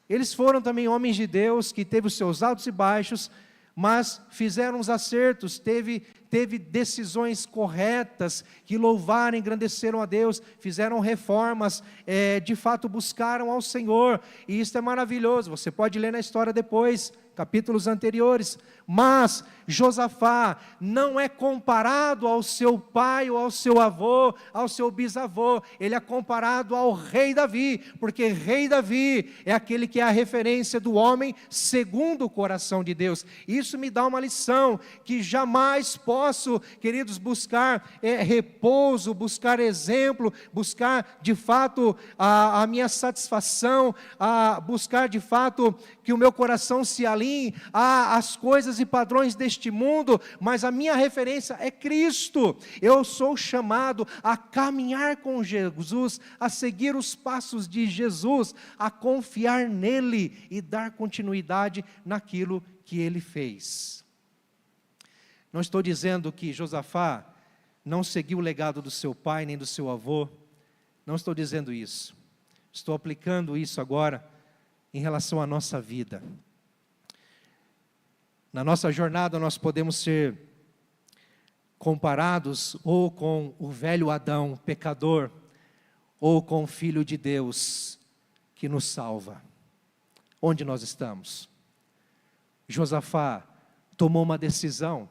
Eles foram também homens de Deus, que teve os seus altos e baixos, mas fizeram os acertos, teve decisões corretas, que louvaram e engrandeceram a Deus, fizeram reformas, de fato buscaram ao Senhor, e isso é maravilhoso. Você pode ler na história depois, capítulos anteriores. Mas Josafá não é comparado ao seu pai ou ao seu avô, ao seu bisavô. Ele é comparado ao rei Davi, porque rei Davi é aquele que é a referência do homem segundo o coração de Deus. Isso me dá uma lição, que jamais posso, queridos, buscar repouso, buscar exemplo, buscar de fato a minha satisfação, buscar de fato que o meu coração se alinhe às coisas e padrões deste mundo, mas a minha referência é Cristo. Eu sou chamado a caminhar com Jesus, a seguir os passos de Jesus, a confiar nele e dar continuidade naquilo que ele fez. Não estou dizendo que Josafá não seguiu o legado do seu pai nem do seu avô, não estou dizendo isso. Estou aplicando isso agora em relação à nossa vida. Na nossa jornada nós podemos ser comparados ou com o velho Adão, pecador, ou com o Filho de Deus, que nos salva. Onde nós estamos? Josafá tomou uma decisão,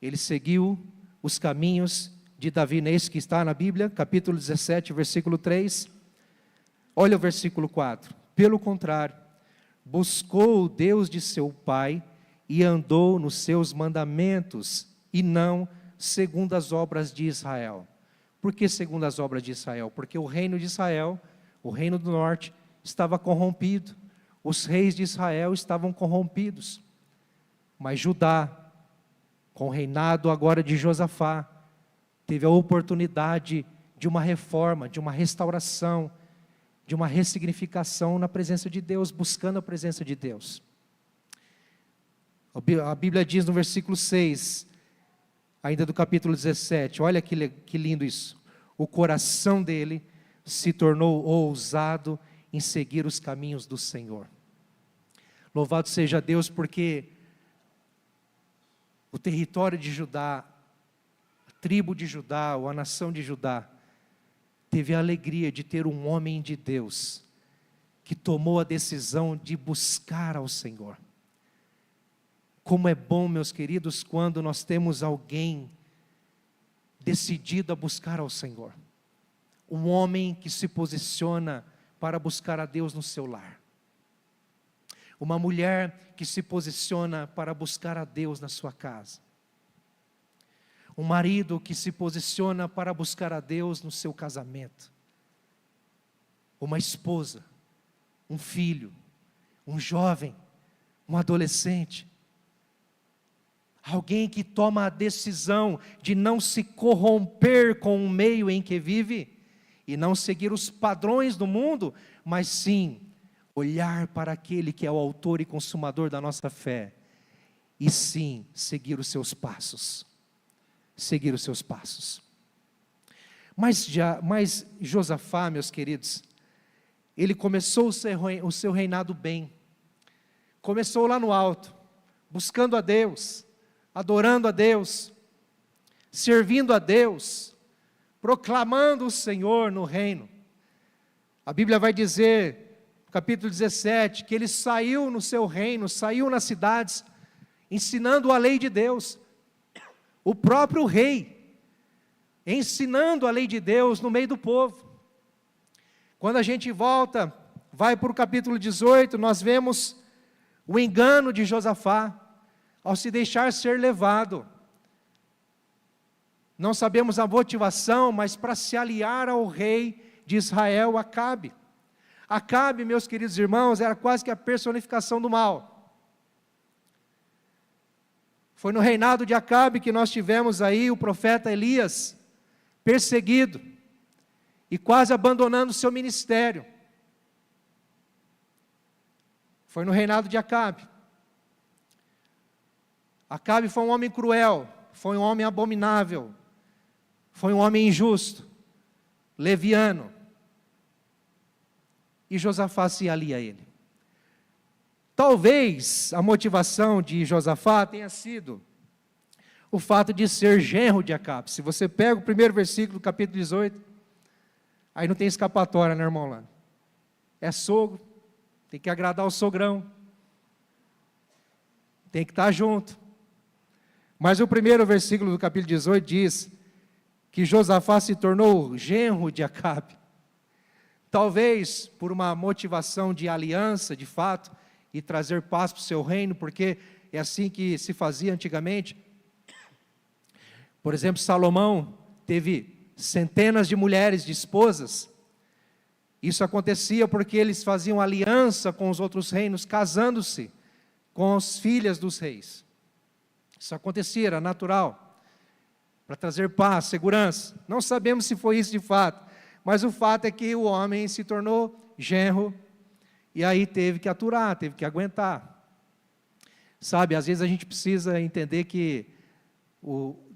ele seguiu os caminhos de Davi, não é isso que está na Bíblia, capítulo 17, versículo 3, olha o versículo 4, pelo contrário, buscou o Deus de seu pai, e andou nos seus mandamentos, e não segundo as obras de Israel. Por que segundo as obras de Israel? Porque o reino de Israel, o reino do norte, estava corrompido. Os reis de Israel estavam corrompidos. Mas Judá, com o reinado agora de Josafá, teve a oportunidade de uma reforma, de uma restauração, de uma ressignificação na presença de Deus, buscando a presença de Deus. A Bíblia diz no versículo 6, ainda do capítulo 17, olha que lindo isso. O coração dele se tornou ousado em seguir os caminhos do Senhor. Louvado seja Deus, porque o território de Judá, a tribo de Judá, ou a nação de Judá, teve a alegria de ter um homem de Deus, que tomou a decisão de buscar ao Senhor. Como é bom, meus queridos, quando nós temos alguém decidido a buscar ao Senhor. Um homem que se posiciona para buscar a Deus no seu lar. Uma mulher que se posiciona para buscar a Deus na sua casa. Um marido que se posiciona para buscar a Deus no seu casamento. Uma esposa, um filho, um jovem, um adolescente. Alguém que toma a decisão de não se corromper com o meio em que vive e não seguir os padrões do mundo, mas sim olhar para aquele que é o autor e consumador da nossa fé e sim seguir os seus passos. Seguir os seus passos. Mas Josafá, meus queridos, ele começou o seu reinado bem. Começou lá no alto, buscando a Deus, adorando a Deus, servindo a Deus, proclamando o Senhor no reino. A Bíblia vai dizer, no capítulo 17, que ele saiu no seu reino, saiu nas cidades, ensinando a lei de Deus. O próprio rei, ensinando a lei de Deus no meio do povo. Quando a gente volta, vai para o capítulo 18, nós vemos o engano de Josafá, ao se deixar ser levado. Não sabemos a motivação, mas para se aliar ao rei de Israel, Acabe. Acabe, meus queridos irmãos, era quase que a personificação do mal. Foi no reinado de Acabe que nós tivemos aí o profeta Elias, perseguido, e quase abandonando o seu ministério. Foi no reinado de Acabe. Acabe foi um homem cruel, foi um homem abominável, foi um homem injusto, leviano. E Josafá se alia a ele. Talvez a motivação de Josafá tenha sido o fato de ser genro de Acabe. Se você pega o primeiro versículo do capítulo 18, aí não tem escapatória, né, irmão Lando? É sogro, tem que agradar o sogrão, tem que estar junto. Mas o primeiro versículo do capítulo 18 diz que Josafá se tornou genro de Acabe. Talvez por uma motivação de aliança, de fato, e trazer paz para o seu reino, porque é assim que se fazia antigamente. Por exemplo, Salomão teve centenas de mulheres, de esposas. Isso acontecia porque eles faziam aliança com os outros reinos, casando-se com as filhas dos reis. Isso acontecia, era natural, para trazer paz, segurança. Não sabemos se foi isso de fato, mas o fato é que o homem se tornou genro, e aí teve que aturar, teve que aguentar. Sabe, às vezes a gente precisa entender que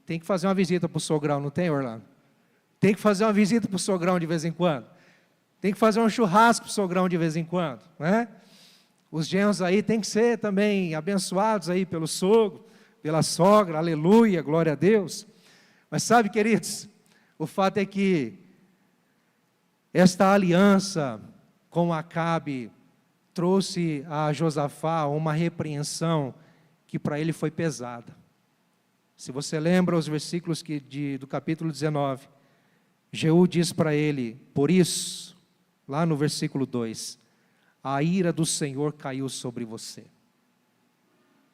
tem que fazer uma visita para o sogrão, não tem, Orlando? Tem que fazer uma visita para o sogrão de vez em quando. Tem que fazer um churrasco para o sogrão de vez em quando, né? Os genros aí têm que ser também abençoados aí pelo sogro, pela sogra, aleluia, glória a Deus. Mas sabe, queridos, o fato é que esta aliança com Acabe trouxe a Josafá uma repreensão que para ele foi pesada. Se você lembra os versículos do capítulo 19, Jeú diz para ele, por isso, lá no versículo 2, a ira do Senhor caiu sobre você.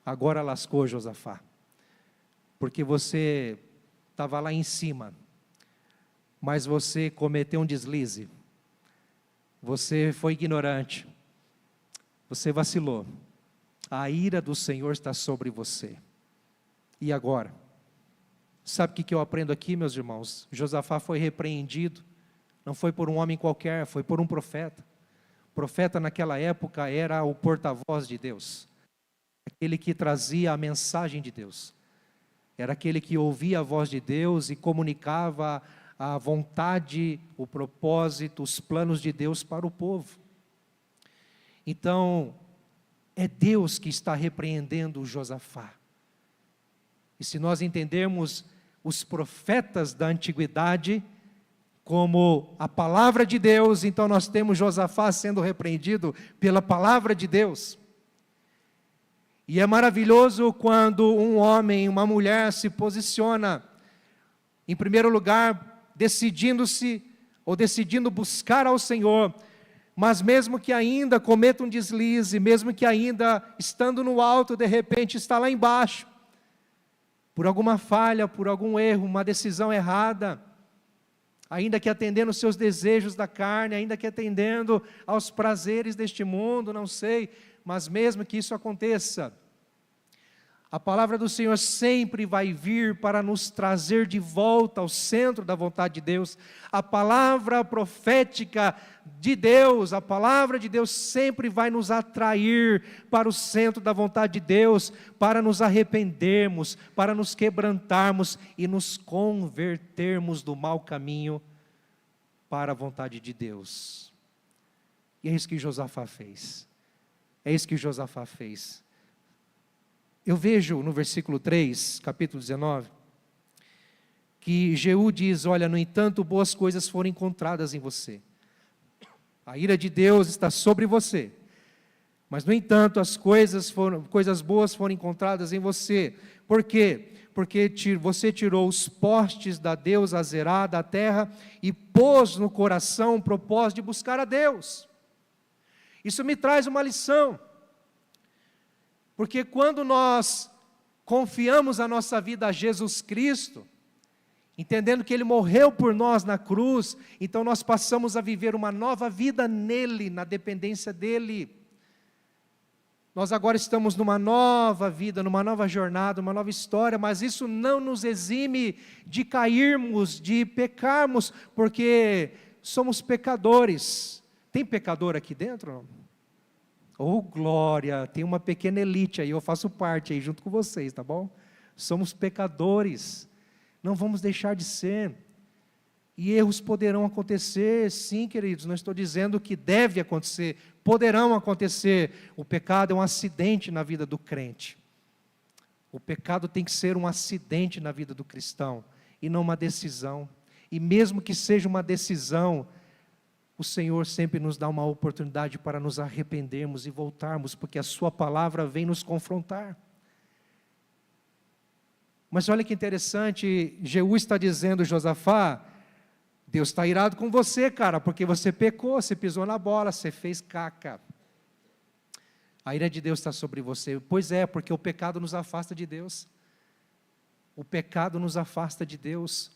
Agora lascou, Josafá, porque você estava lá em cima, mas você cometeu um deslize, você foi ignorante, você vacilou, a ira do Senhor está sobre você. E agora? Sabe o que eu aprendo aqui, meus irmãos? Josafá foi repreendido, não foi por um homem qualquer, foi por um profeta. O profeta naquela época era o porta-voz de Deus, aquele que trazia a mensagem de Deus, era aquele que ouvia a voz de Deus e comunicava a vontade, o propósito, os planos de Deus para o povo. Então, é Deus que está repreendendo Josafá. E se nós entendermos os profetas da antiguidade como a palavra de Deus, então nós temos Josafá sendo repreendido pela palavra de Deus. E é maravilhoso quando um homem, uma mulher se posiciona, em primeiro lugar, decidindo buscar ao Senhor, mas mesmo que ainda cometa um deslize, mesmo que ainda estando no alto, de repente está lá embaixo, por alguma falha, por algum erro, uma decisão errada, ainda que atendendo os seus desejos da carne, ainda que atendendo aos prazeres deste mundo, não sei, mas mesmo que isso aconteça, a palavra do Senhor sempre vai vir para nos trazer de volta ao centro da vontade de Deus. A palavra profética de Deus, a palavra de Deus sempre vai nos atrair para o centro da vontade de Deus, para nos arrependermos, para nos quebrantarmos e nos convertermos do mau caminho para a vontade de Deus. E é isso que Josafá fez. É isso que Josafá fez. Eu vejo no versículo 3, capítulo 19, que Jeú diz: olha, no entanto, boas coisas foram encontradas em você. A ira de Deus está sobre você. Mas, no entanto, as coisas boas foram encontradas em você. Por quê? Porque você tirou os postes da deusa Azerá da terra e pôs no coração o propósito de buscar a Deus. Isso me traz uma lição. Porque quando nós confiamos a nossa vida a Jesus Cristo, entendendo que Ele morreu por nós na cruz, então nós passamos a viver uma nova vida nele, na dependência dEle. Nós agora estamos numa nova vida, numa nova jornada, uma nova história, mas isso não nos exime de cairmos, de pecarmos, porque somos pecadores. Tem pecador aqui dentro? Não? Oh, glória, tem uma pequena elite aí, eu faço parte aí junto com vocês, tá bom? Somos pecadores, não vamos deixar de ser, e erros poderão acontecer, sim, queridos, não estou dizendo que deve acontecer, poderão acontecer. O pecado é um acidente na vida do crente, o pecado tem que ser um acidente na vida do cristão, e não uma decisão, e mesmo que seja uma decisão, o Senhor sempre nos dá uma oportunidade para nos arrependermos e voltarmos, porque a sua palavra vem nos confrontar. Mas olha que interessante, Jeú está dizendo: Josafá, Deus está irado com você, cara, porque você pecou, você pisou na bola, você fez caca. A ira de Deus está sobre você. Pois é, porque o pecado nos afasta de Deus. O pecado nos afasta de Deus.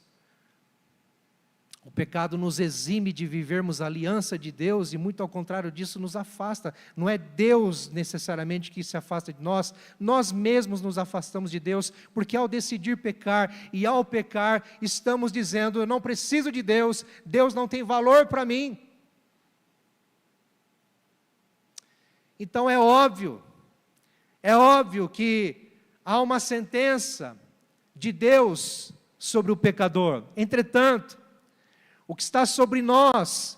O pecado nos exime de vivermos a aliança de Deus e, muito ao contrário disso, nos afasta. Não é Deus necessariamente que se afasta de nós, nós mesmos nos afastamos de Deus, porque ao decidir pecar e ao pecar, estamos dizendo: eu não preciso de Deus, Deus não tem valor para mim. Então é óbvio que há uma sentença de Deus sobre o pecador. Entretanto, o que está sobre nós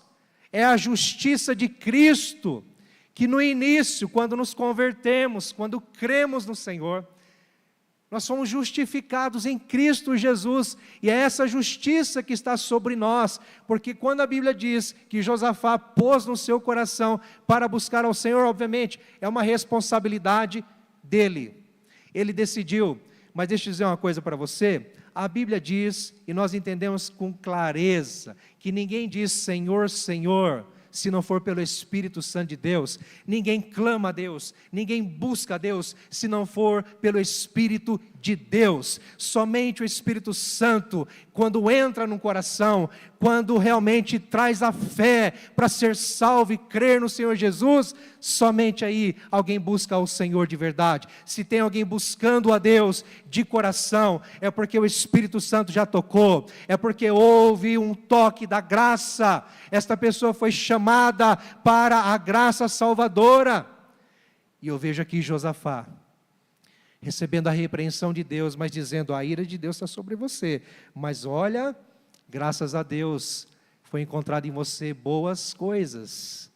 é a justiça de Cristo, que no início, quando nos convertemos, quando cremos no Senhor, nós somos justificados em Cristo Jesus, e é essa justiça que está sobre nós, porque quando a Bíblia diz que Josafá pôs no seu coração para buscar ao Senhor, obviamente, é uma responsabilidade dele, ele decidiu. Mas deixa eu dizer uma coisa para você, a Bíblia diz, e nós entendemos com clareza, que ninguém diz Senhor, Senhor, se não for pelo Espírito Santo de Deus. Ninguém clama a Deus, ninguém busca a Deus, se não for pelo Espírito de Deus. Somente o Espírito Santo, quando entra no coração, quando realmente traz a fé para ser salvo e crer no Senhor Jesus, somente aí alguém busca o Senhor de verdade. Se tem alguém buscando a Deus de coração, é porque o Espírito Santo já tocou, é porque houve um toque da graça, esta pessoa foi chamada para a graça salvadora. E eu vejo aqui Josafá, recebendo a repreensão de Deus, mas dizendo: a ira de Deus está sobre você, mas olha, graças a Deus, foi encontrado em você boas coisas,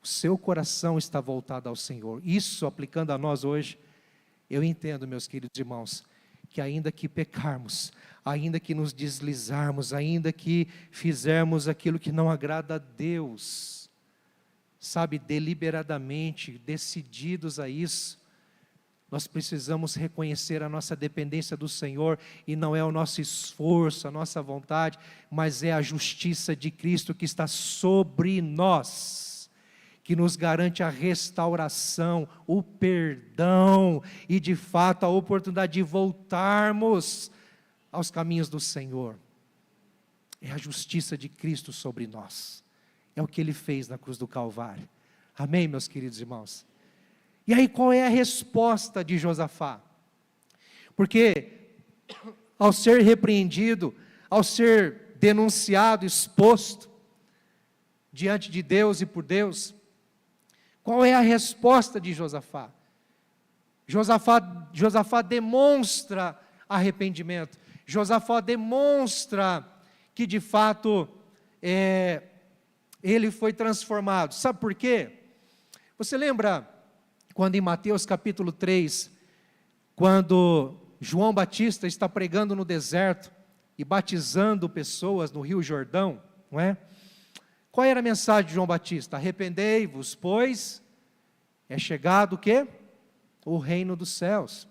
o seu coração está voltado ao Senhor. Isso, aplicando a nós hoje, eu entendo, meus queridos irmãos, que ainda que pecarmos, ainda que nos deslizarmos, ainda que fizermos aquilo que não agrada a Deus, sabe, deliberadamente, decididos a isso, Nós precisamos reconhecer a nossa dependência do Senhor, e não é o nosso esforço, a nossa vontade, mas é a justiça de Cristo que está sobre nós, que nos garante a restauração, o perdão e de fato a oportunidade de voltarmos aos caminhos do Senhor. É a justiça de Cristo sobre nós, é o que Ele fez na cruz do Calvário. Amém, meus queridos irmãos? E aí qual é a resposta de Josafá? Porque ao ser repreendido, ao ser denunciado, exposto diante de Deus e por Deus, qual é a resposta de Josafá? Josafá demonstra arrependimento. Josafá demonstra que de fato ele foi transformado. Sabe por quê? Você lembra quando em Mateus capítulo 3, quando João Batista está pregando no deserto e batizando pessoas no Rio Jordão, não é? Qual era a mensagem de João Batista? Arrependei-vos, pois é chegado o quê? O reino dos céus.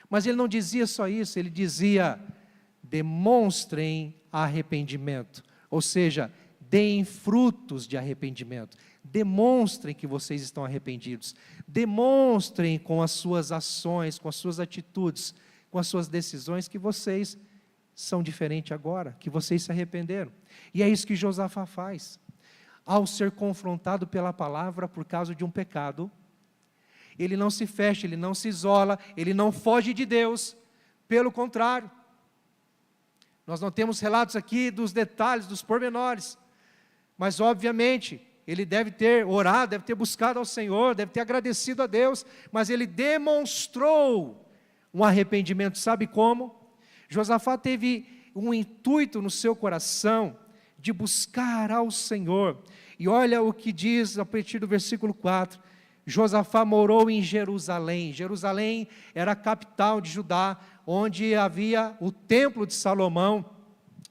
Mas ele não dizia só isso, ele dizia, demonstrem arrependimento, ou seja, deem frutos de arrependimento, demonstrem que vocês estão arrependidos, demonstrem com as suas ações, com as suas atitudes, com as suas decisões, que vocês são diferentes agora, que vocês se arrependeram. E é isso que Josafá faz. Ao ser confrontado pela palavra por causa de um pecado, ele não se fecha, ele não se isola, ele não foge de Deus, pelo contrário. Nós não temos relatos aqui dos detalhes, dos pormenores, mas obviamente, ele deve ter orado, deve ter buscado ao Senhor, deve ter agradecido a Deus, mas ele demonstrou um arrependimento, sabe como? Josafá teve um intuito no seu coração, de buscar ao Senhor, e olha o que diz a partir do versículo 4, Josafá morou em Jerusalém. Jerusalém era a capital de Judá, onde havia o templo de Salomão,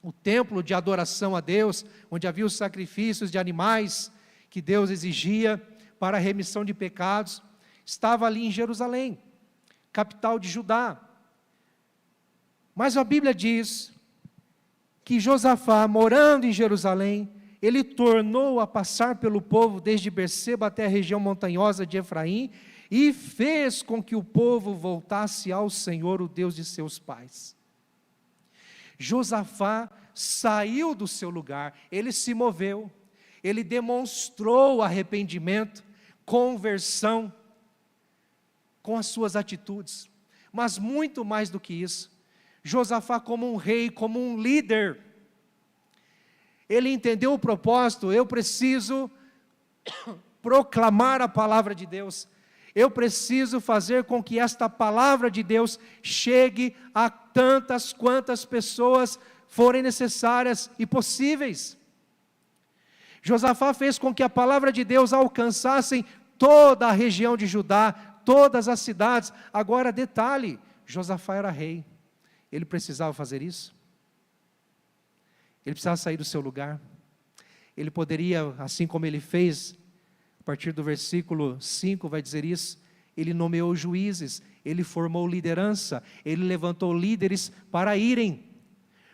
o templo de adoração a Deus, onde havia os sacrifícios de animais que Deus exigia para a remissão de pecados, estava ali em Jerusalém, capital de Judá. Mas a Bíblia diz que Josafá, morando em Jerusalém, ele tornou a passar pelo povo desde Berseba até a região montanhosa de Efraim, e fez com que o povo voltasse ao Senhor, o Deus de seus pais. Josafá saiu do seu lugar, ele se moveu, ele demonstrou arrependimento, conversão, com as suas atitudes, mas muito mais do que isso, Josafá como um rei, como um líder, ele entendeu o propósito, eu preciso proclamar a palavra de Deus, eu preciso fazer com que esta palavra de Deus chegue a tantas quantas pessoas forem necessárias e possíveis. Josafá fez com que a palavra de Deus alcançasse toda a região de Judá, todas as cidades. Agora detalhe, Josafá era rei, ele precisava fazer isso? Ele precisava sair do seu lugar, ele poderia, assim como ele fez, a partir do versículo 5 vai dizer isso, ele nomeou juízes, ele formou liderança, ele levantou líderes para irem,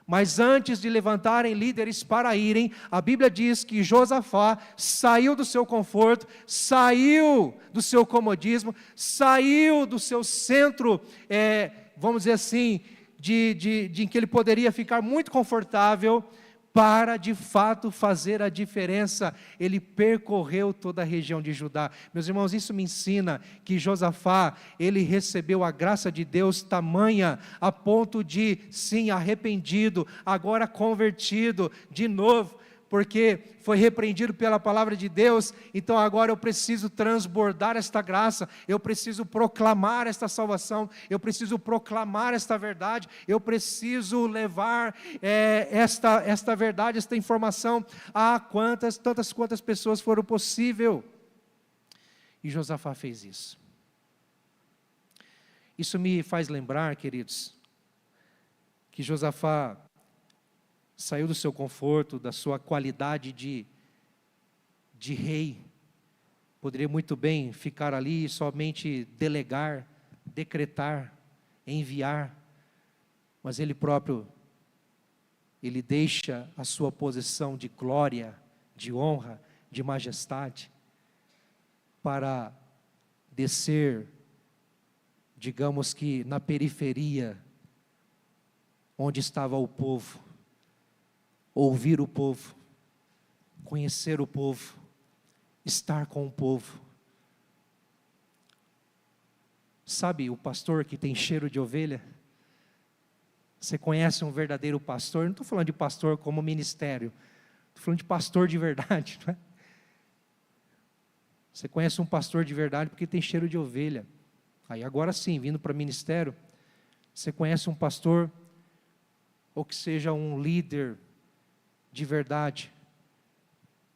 mas antes de levantarem líderes para irem, a Bíblia diz que Josafá saiu do seu conforto, saiu do seu comodismo, saiu do seu centro, vamos dizer assim, em que ele poderia ficar muito confortável, para de fato fazer a diferença. Ele percorreu toda a região de Judá. Meus irmãos, isso me ensina que Josafá, ele recebeu a graça de Deus tamanha, a ponto de, sim, arrependido, agora convertido de novo, porque foi repreendido pela palavra de Deus, então agora eu preciso transbordar esta graça, eu preciso proclamar esta salvação, eu preciso proclamar esta verdade, eu preciso levar esta verdade, esta informação a tantas quantas pessoas for possível. E Josafá fez isso. Isso me faz lembrar, queridos, que Josafá saiu do seu conforto, da sua qualidade de rei, poderia muito bem ficar ali e somente delegar decretar, enviar, mas Ele próprio, Ele deixa a sua posição de glória, de honra, de majestade, para descer, digamos que na periferia, onde estava o povo, ouvir o povo, conhecer o povo, estar com o povo. Sabe o pastor que tem cheiro de ovelha? Você conhece um verdadeiro pastor? Não estou falando de pastor como ministério, estou falando de pastor de verdade, não é? Você conhece um pastor de verdade porque tem cheiro de ovelha. Aí agora sim, vindo para ministério, você conhece um pastor, ou que seja um líder de verdade,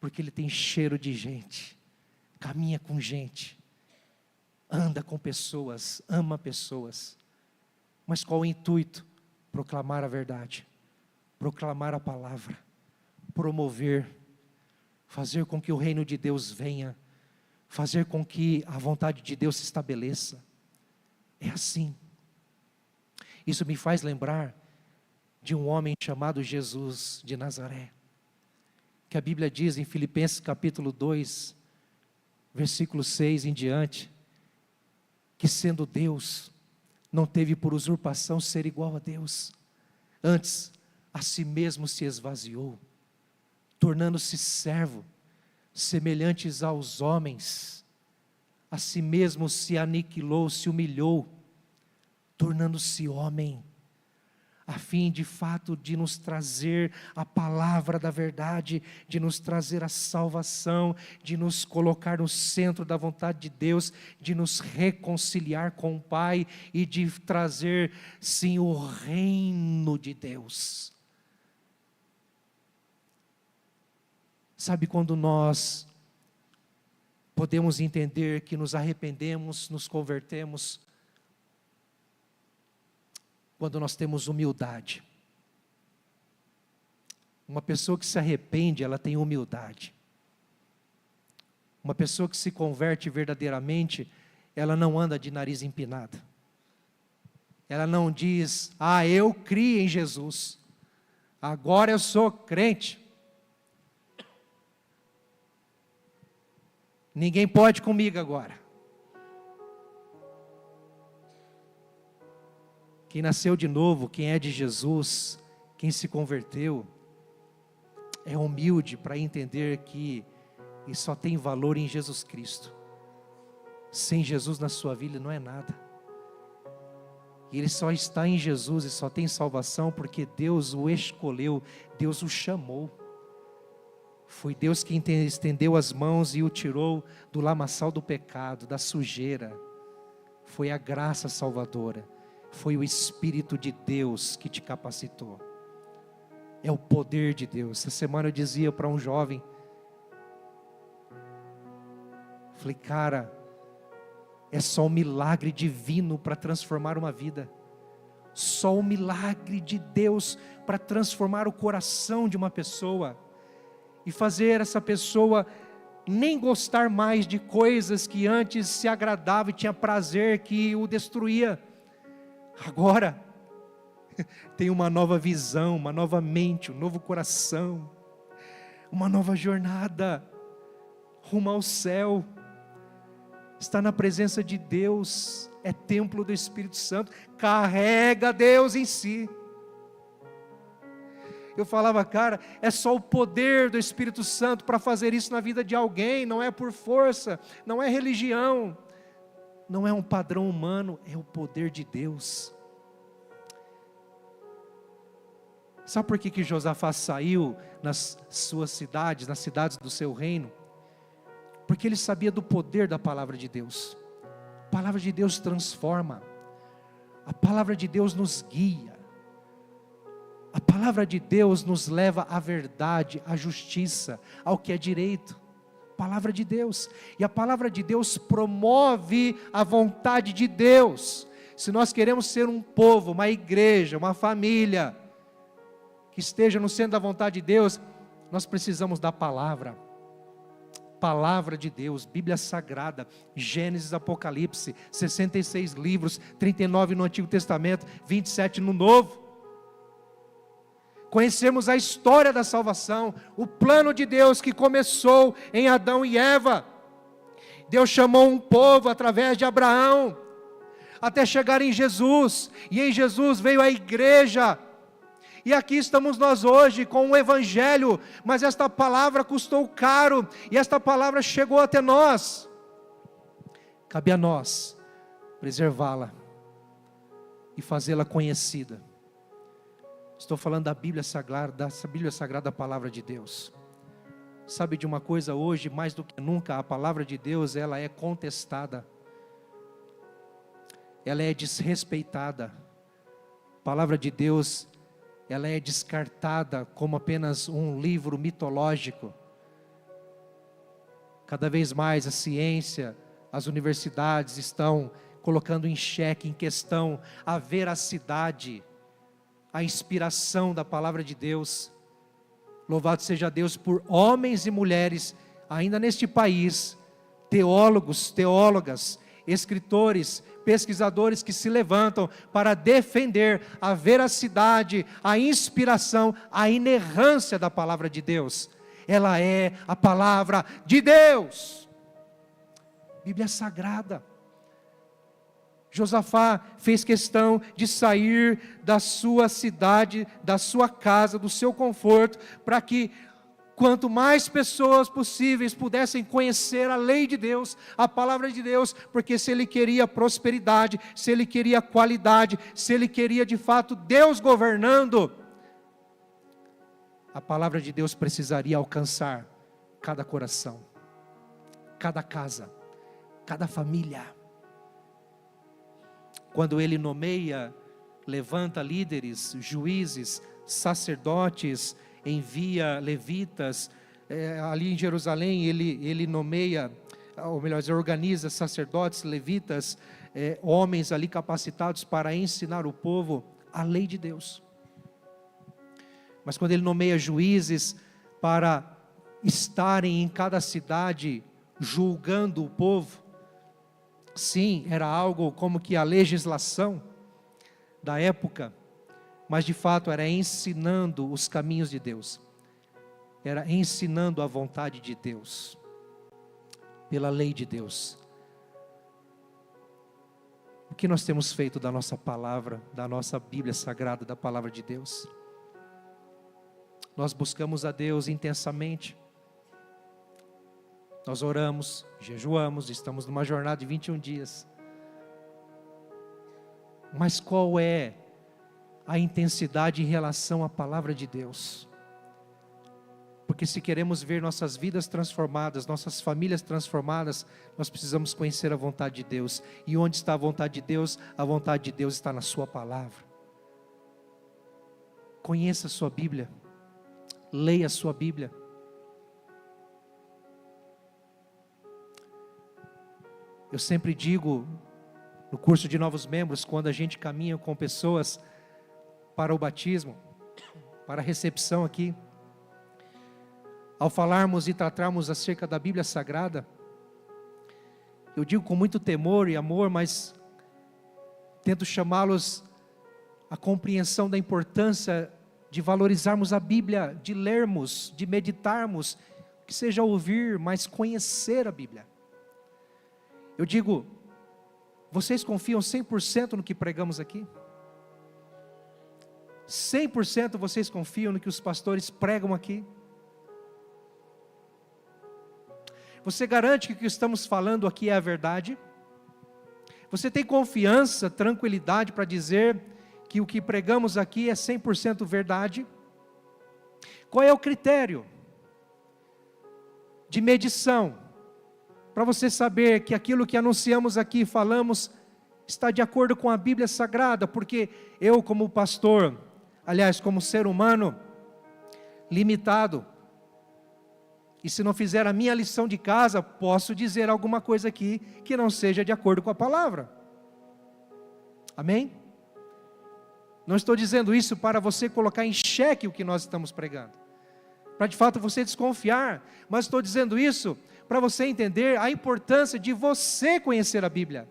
porque ele tem cheiro de gente, caminha com gente, anda com pessoas, ama pessoas. Mas qual o intuito? Proclamar a verdade, proclamar a palavra, promover, fazer com que o reino de Deus venha, fazer com que a vontade de Deus se estabeleça. É assim. Isso me faz lembrar de um homem chamado Jesus de Nazaré, que a Bíblia diz em Filipenses capítulo 2, versículo 6 em diante, que sendo Deus, não teve por usurpação ser igual a Deus, antes a si mesmo se esvaziou, tornando-se servo, semelhantes aos homens, a si mesmo se aniquilou, se humilhou, tornando-se homem, a fim de fato de nos trazer a palavra da verdade, de nos trazer a salvação, de nos colocar no centro da vontade de Deus, de nos reconciliar com o Pai e de trazer sim o reino de Deus. Sabe quando nós podemos entender que nos arrependemos, nos convertemos, quando nós temos humildade. Uma pessoa que se arrepende, ela tem humildade. Uma pessoa que se converte verdadeiramente, ela não anda de nariz empinado. Ela não diz, eu criei em Jesus, agora eu sou crente. Ninguém pode comigo agora. Quem nasceu de novo, quem é de Jesus, quem se converteu, é humilde para entender que ele só tem valor em Jesus Cristo. Sem Jesus na sua vida não é nada. E ele só está em Jesus e só tem salvação porque Deus o escolheu, Deus o chamou. Foi Deus quem estendeu as mãos e o tirou do lamaçal do pecado, da sujeira. Foi a graça salvadora. Foi o Espírito de Deus que te capacitou. É o poder de Deus. Essa semana eu dizia para um jovem, falei, cara, é só um milagre divino para transformar uma vida. Só um milagre de Deus para transformar o coração de uma pessoa e fazer essa pessoa nem gostar mais de coisas que antes se agradava e tinha prazer, que o destruía. Agora tem uma nova visão, uma nova mente, um novo coração, uma nova jornada rumo ao céu. Está na presença de Deus, é templo do Espírito Santo, carrega Deus em si. Eu falava, cara, é só o poder do Espírito Santo para fazer isso na vida de alguém, não é por força, não é religião, não é um padrão humano, é o poder de Deus. Sabe por que Josafá saiu nas suas cidades, nas cidades do seu reino? Porque ele sabia do poder da palavra de Deus. A palavra de Deus transforma, a palavra de Deus nos guia, a palavra de Deus nos leva à verdade, à justiça, ao que é direito. Palavra de Deus. E a palavra de Deus promove a vontade de Deus. Se nós queremos ser um povo, uma igreja, uma família que esteja no centro da vontade de Deus, nós precisamos da palavra. palavra de Deus, Bíblia Sagrada, Gênesis, Apocalipse, 66 livros, 39 no Antigo Testamento, 27 no Novo. Conhecemos a história da salvação, o plano de Deus que começou em Adão e Eva. Deus chamou um povo através de Abraão, até chegar em Jesus, e em Jesus veio a igreja. E aqui estamos nós hoje com o Evangelho, mas esta palavra custou caro, e esta palavra chegou até nós. Cabe a nós preservá-la e fazê-la conhecida. Estou falando da Bíblia Sagrada, da Palavra de Deus. Sabe de uma coisa hoje, mais do que nunca, a Palavra de Deus, ela é contestada. Ela é desrespeitada. A Palavra de Deus, ela é descartada como apenas um livro mitológico. Cada vez mais a ciência, as universidades estão colocando em xeque, em questão, a veracidade, a inspiração da palavra de Deus. Louvado seja Deus por homens e mulheres, ainda neste país, teólogos, teólogas, escritores, pesquisadores que se levantam para defender a veracidade, a inspiração, a inerrância da palavra de Deus. Ela é a palavra de Deus. Bíblia Sagrada. Josafá fez questão de sair da sua cidade, da sua casa, do seu conforto, para que quanto mais pessoas possíveis pudessem conhecer a lei de Deus, a palavra de Deus, porque se ele queria prosperidade, se ele queria qualidade, se ele queria de fato Deus governando, a palavra de Deus precisaria alcançar cada coração, cada casa, cada família. Quando ele nomeia, levanta líderes, juízes, sacerdotes, envia levitas, ali em Jerusalém ele nomeia, ou melhor, organiza sacerdotes, levitas, homens ali capacitados para ensinar o povo a lei de Deus. Mas quando ele nomeia juízes para estarem em cada cidade julgando o povo, sim, era algo como que a legislação da época, mas de fato era ensinando os caminhos de Deus, era ensinando a vontade de Deus, pela lei de Deus. O que nós temos feito da nossa palavra, da nossa Bíblia Sagrada, da palavra de Deus? Nós buscamos a Deus intensamente, nós oramos, jejuamos, estamos numa jornada de 21 dias. Mas qual é a intensidade em relação à palavra de Deus? Porque se queremos ver nossas vidas transformadas, nossas famílias transformadas, nós precisamos conhecer a vontade de Deus. E onde está a vontade de Deus? A vontade de Deus está na sua palavra. Conheça a sua Bíblia, leia a sua Bíblia. Eu sempre digo, no curso de novos membros, quando a gente caminha com pessoas para o batismo, para a recepção aqui, ao falarmos e tratarmos acerca da Bíblia Sagrada, eu digo com muito temor e amor, mas tento chamá-los à compreensão da importância de valorizarmos a Bíblia, de lermos, de meditarmos, que seja ouvir, mas conhecer a Bíblia. Eu digo, vocês confiam 100% no que pregamos aqui? 100% vocês confiam no que os pastores pregam aqui? Você garante que o que estamos falando aqui é a verdade? Você tem confiança, tranquilidade para dizer que o que pregamos aqui é 100% verdade? Qual é o critério de medição para você saber que aquilo que anunciamos aqui, falamos, está de acordo com a Bíblia Sagrada? Porque eu, como pastor, aliás, como ser humano limitado, e se não fizer a minha lição de casa, posso dizer alguma coisa aqui que não seja de acordo com a palavra. Amém? Não estou dizendo isso para você colocar em xeque o que nós estamos pregando, para de fato você desconfiar, mas estou dizendo isso para você entender a importância de você conhecer a Bíblia,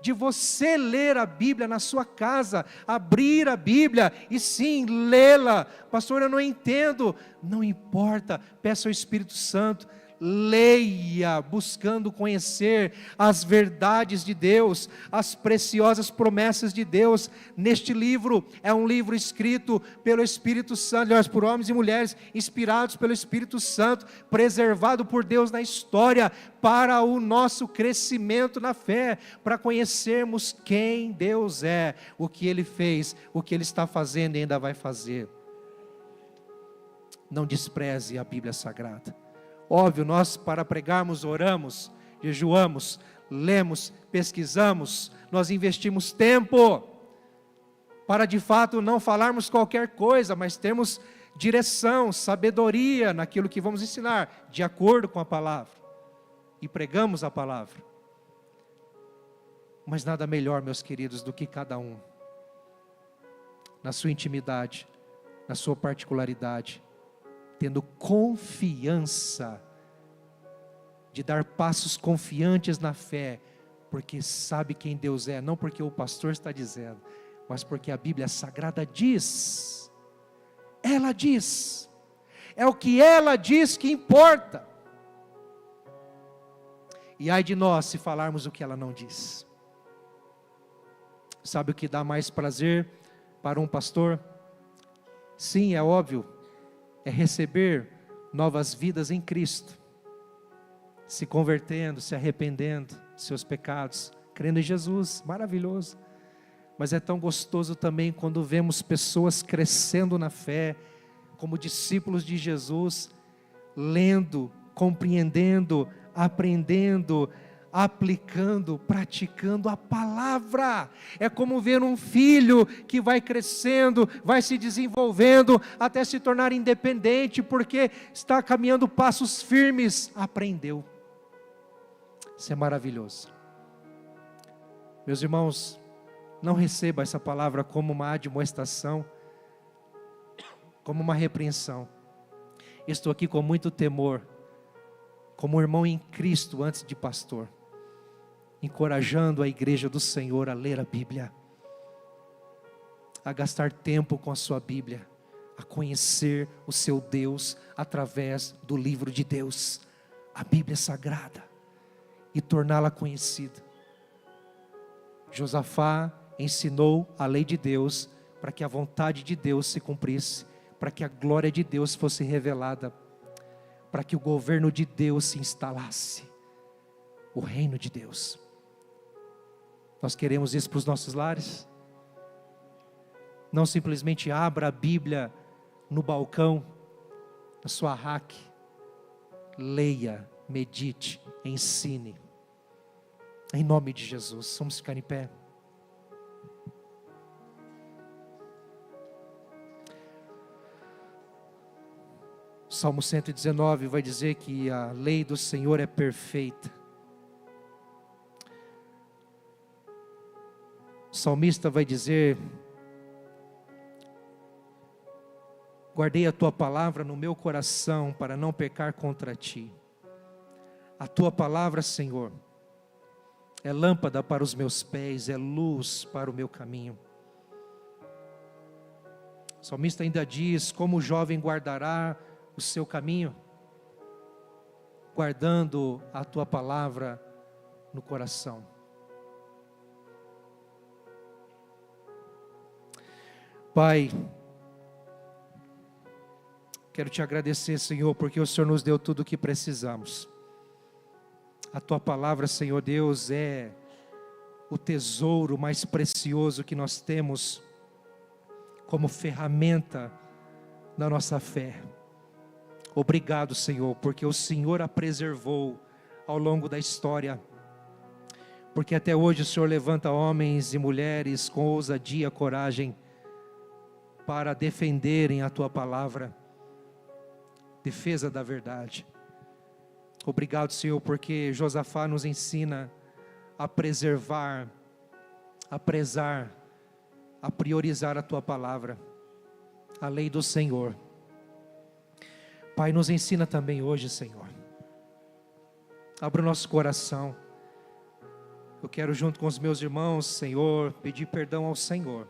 de você ler a Bíblia na sua casa, abrir a Bíblia e sim, lê-la. Pastor, eu não entendo. Não importa, peça ao Espírito Santo, leia, buscando conhecer as verdades de Deus, as preciosas promessas de Deus. Neste livro, é um livro escrito pelo Espírito Santo, por homens e mulheres inspirados pelo Espírito Santo, preservado por Deus na história, para o nosso crescimento na fé, para conhecermos quem Deus é, o que Ele fez, o que Ele está fazendo e ainda vai fazer. Não despreze a Bíblia Sagrada. Óbvio, nós para pregarmos, oramos, jejuamos, lemos, pesquisamos, nós investimos tempo, para de fato não falarmos qualquer coisa, mas termos direção, sabedoria naquilo que vamos ensinar, de acordo com a palavra, e pregamos a palavra. Mas nada melhor, meus queridos, do que cada um, na sua intimidade, na sua particularidade, tendo confiança, de dar passos confiantes na fé, porque sabe quem Deus é, não porque o pastor está dizendo, mas porque a Bíblia Sagrada diz, ela diz, é o que ela diz que importa, e ai de nós se falarmos o que ela não diz. Sabe o que dá mais prazer para um pastor? Sim, é óbvio, é receber novas vidas em Cristo, se convertendo, se arrependendo dos seus pecados, crendo em Jesus, maravilhoso. Mas é tão gostoso também quando vemos pessoas crescendo na fé, como discípulos de Jesus, lendo, compreendendo, aprendendo, aplicando, praticando a palavra. É como ver um filho que vai crescendo, vai se desenvolvendo, até se tornar independente, porque está caminhando passos firmes, aprendeu. Isso é maravilhoso. Meus irmãos, não receba essa palavra como uma admoestação, como uma repreensão. Estou aqui com muito temor, como irmão em Cristo antes de pastor, encorajando a igreja do Senhor a ler a Bíblia, a gastar tempo com a sua Bíblia, a conhecer o seu Deus através do livro de Deus, a Bíblia Sagrada, e torná-la conhecida. Josafá ensinou a lei de Deus para que a vontade de Deus se cumprisse, para que a glória de Deus fosse revelada, para que o governo de Deus se instalasse, o reino de Deus. Nós queremos isso para os nossos lares? Não simplesmente abra a Bíblia no balcão, na sua rack, leia, medite, ensine, em nome de Jesus. Vamos ficar em pé. Salmo 119 vai dizer que a lei do Senhor é perfeita. O salmista vai dizer: guardei a tua palavra no meu coração para não pecar contra ti. A tua palavra, Senhor, é lâmpada para os meus pés, é luz para o meu caminho. O salmista ainda diz: como o jovem guardará o seu caminho, guardando a tua palavra no coração. Pai, quero te agradecer, Senhor, porque o Senhor nos deu tudo o que precisamos. A tua palavra, Senhor Deus, é o tesouro mais precioso que nós temos como ferramenta na nossa fé. Obrigado, Senhor, porque o Senhor a preservou ao longo da história, porque até hoje o Senhor levanta homens e mulheres com ousadia, coragem, para defenderem a tua palavra, defesa da verdade. Obrigado, Senhor, porque Josafá nos ensina a preservar, a prezar, a priorizar a tua palavra, a lei do Senhor. Pai, nos ensina também hoje, Senhor, Abra o nosso coração. Eu quero, junto com os meus irmãos, Senhor, pedir perdão ao Senhor,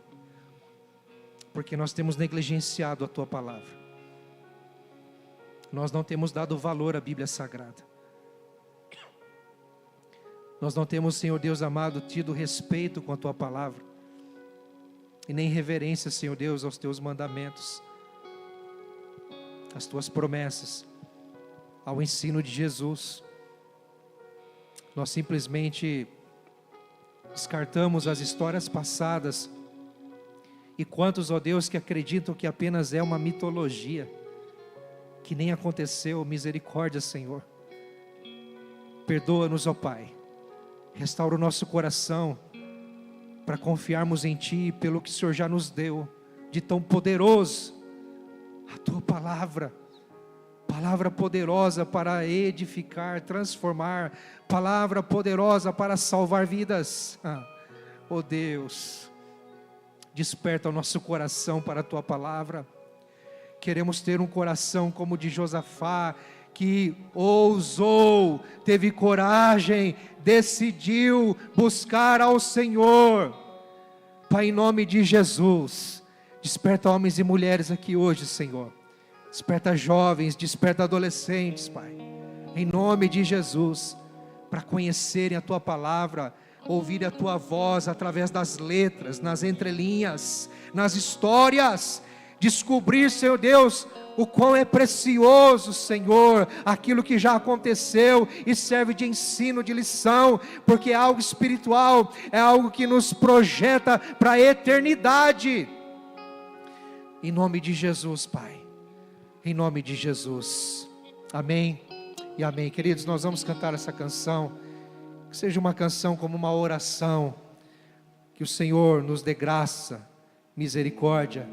porque nós temos negligenciado a Tua palavra. Nós não temos dado valor à Bíblia Sagrada. Nós não temos, Senhor Deus amado, tido respeito com a Tua palavra, e nem reverência, Senhor Deus, aos Teus mandamentos, às Tuas promessas, ao ensino de Jesus. Nós simplesmente descartamos as histórias passadas. E quantos, ó Deus, que acreditam que apenas é uma mitologia, que nem aconteceu. Misericórdia, Senhor. Perdoa-nos, ó Pai. Restaura o nosso coração para confiarmos em Ti, pelo que o Senhor já nos deu de tão poderoso, a Tua palavra. Palavra poderosa para edificar, transformar. Palavra poderosa para salvar vidas. Oh Deus, desperta o nosso coração para a Tua palavra. Queremos ter um coração como o de Josafá, que ousou, teve coragem, decidiu buscar ao Senhor. Pai, em nome de Jesus, desperta homens e mulheres aqui hoje, Senhor. Desperta jovens, desperta adolescentes, Pai, em nome de Jesus, para conhecerem a Tua palavra, ouvirem a Tua voz através das letras, nas entrelinhas, nas histórias, descobrir, Senhor Deus, o quão é precioso, Senhor, aquilo que já aconteceu e serve de ensino, de lição, porque é algo espiritual, é algo que nos projeta para a eternidade. Em nome de Jesus, Pai. Em nome de Jesus, amém e amém. Queridos, nós vamos cantar essa canção, que seja uma canção como uma oração, que o Senhor nos dê graça, misericórdia,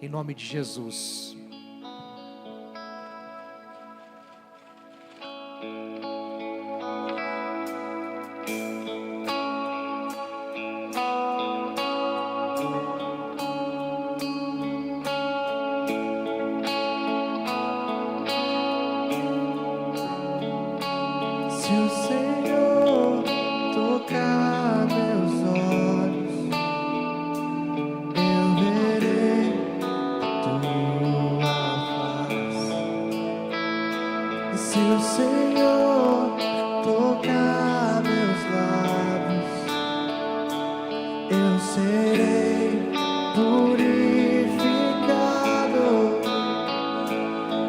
em nome de Jesus. Se o Senhor tocar meus olhos, eu verei Tua face. Se o Senhor tocar meus lábios, eu serei purificado.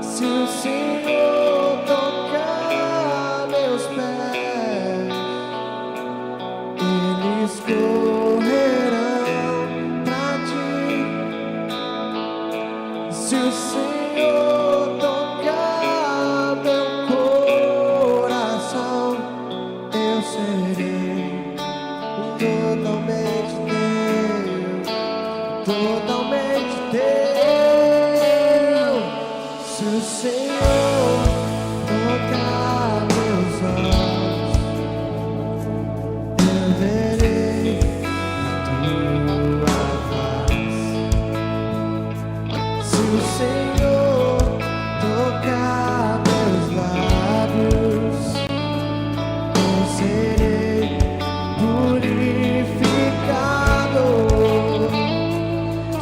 Se o Senhor tocar meus pés, eles correrão pra Ti. Se o Senhor tocar meu coração, eu serei totalmente Teu, totalmente Teu. Se o Senhor tocar meus olhos, eu verei a Tua face. Se o Senhor tocar meus lábios, eu serei purificado.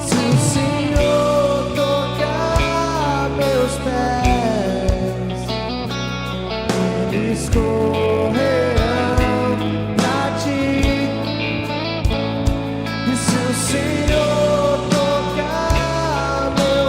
Se o Senhor tocar meus pés, eles correrão pra Ti. E se o Senhor tocar meu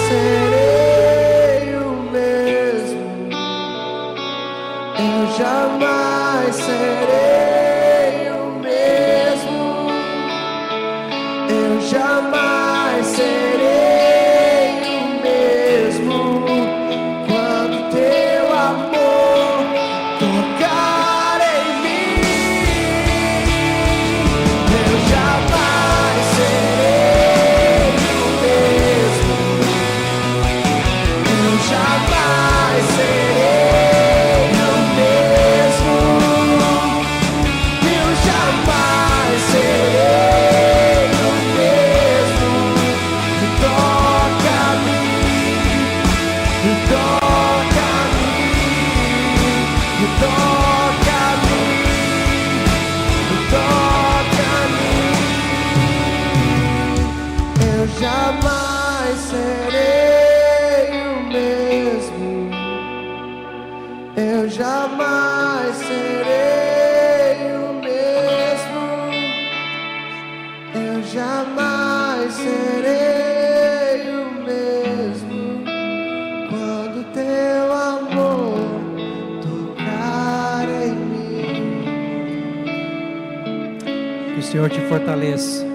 serei o mesmo. Eu jamais serei o mesmo. Eu jamais serei o mesmo quando teu amor tocar em mim. Eu jamais serei o mesmo. Eu jamais serei o mesmo. Eu jamais serei o mesmo. Me toca-me, me toca-me, me toca-me, me toca-me. Eu jamais serei o mesmo. Eu jamais serei o mesmo. Eu jamais serei o mesmo quando teu amor tocar em mim. Que o Senhor te fortaleça,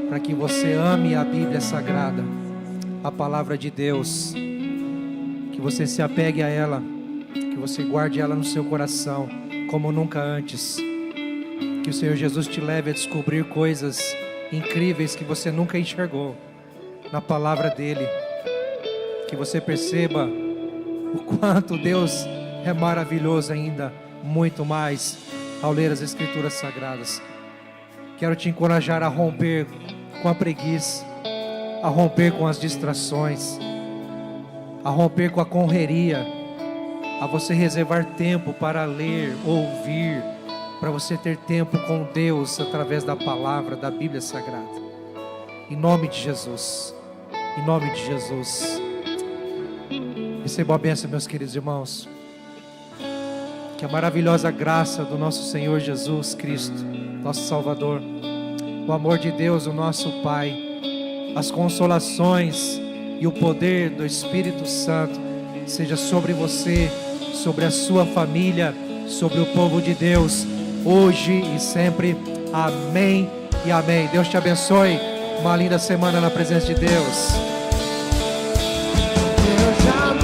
para que você ame a Bíblia Sagrada, a palavra de Deus, que você se apegue a ela, que você guarde ela no seu coração, como nunca antes. Que o Senhor Jesus te leve a descobrir coisas incríveis que você nunca enxergou na palavra dele. Que você perceba o quanto Deus é maravilhoso ainda, muito mais, ao ler as Escrituras Sagradas. Quero te encorajar a romper com a preguiça, a romper com as distrações, a romper com a correria, a você reservar tempo para ler, ouvir, para você ter tempo com Deus através da palavra, da Bíblia Sagrada. Em nome de Jesus, em nome de Jesus. Receba a bênção, meus queridos irmãos. Que a maravilhosa graça do nosso Senhor Jesus Cristo, nosso Salvador, o amor de Deus, o nosso Pai, as consolações e o poder do Espírito Santo seja sobre você, sobre a sua família, sobre o povo de Deus, hoje e sempre. Amém e amém. Deus te abençoe. Uma linda semana na presença de Deus. Eu jamais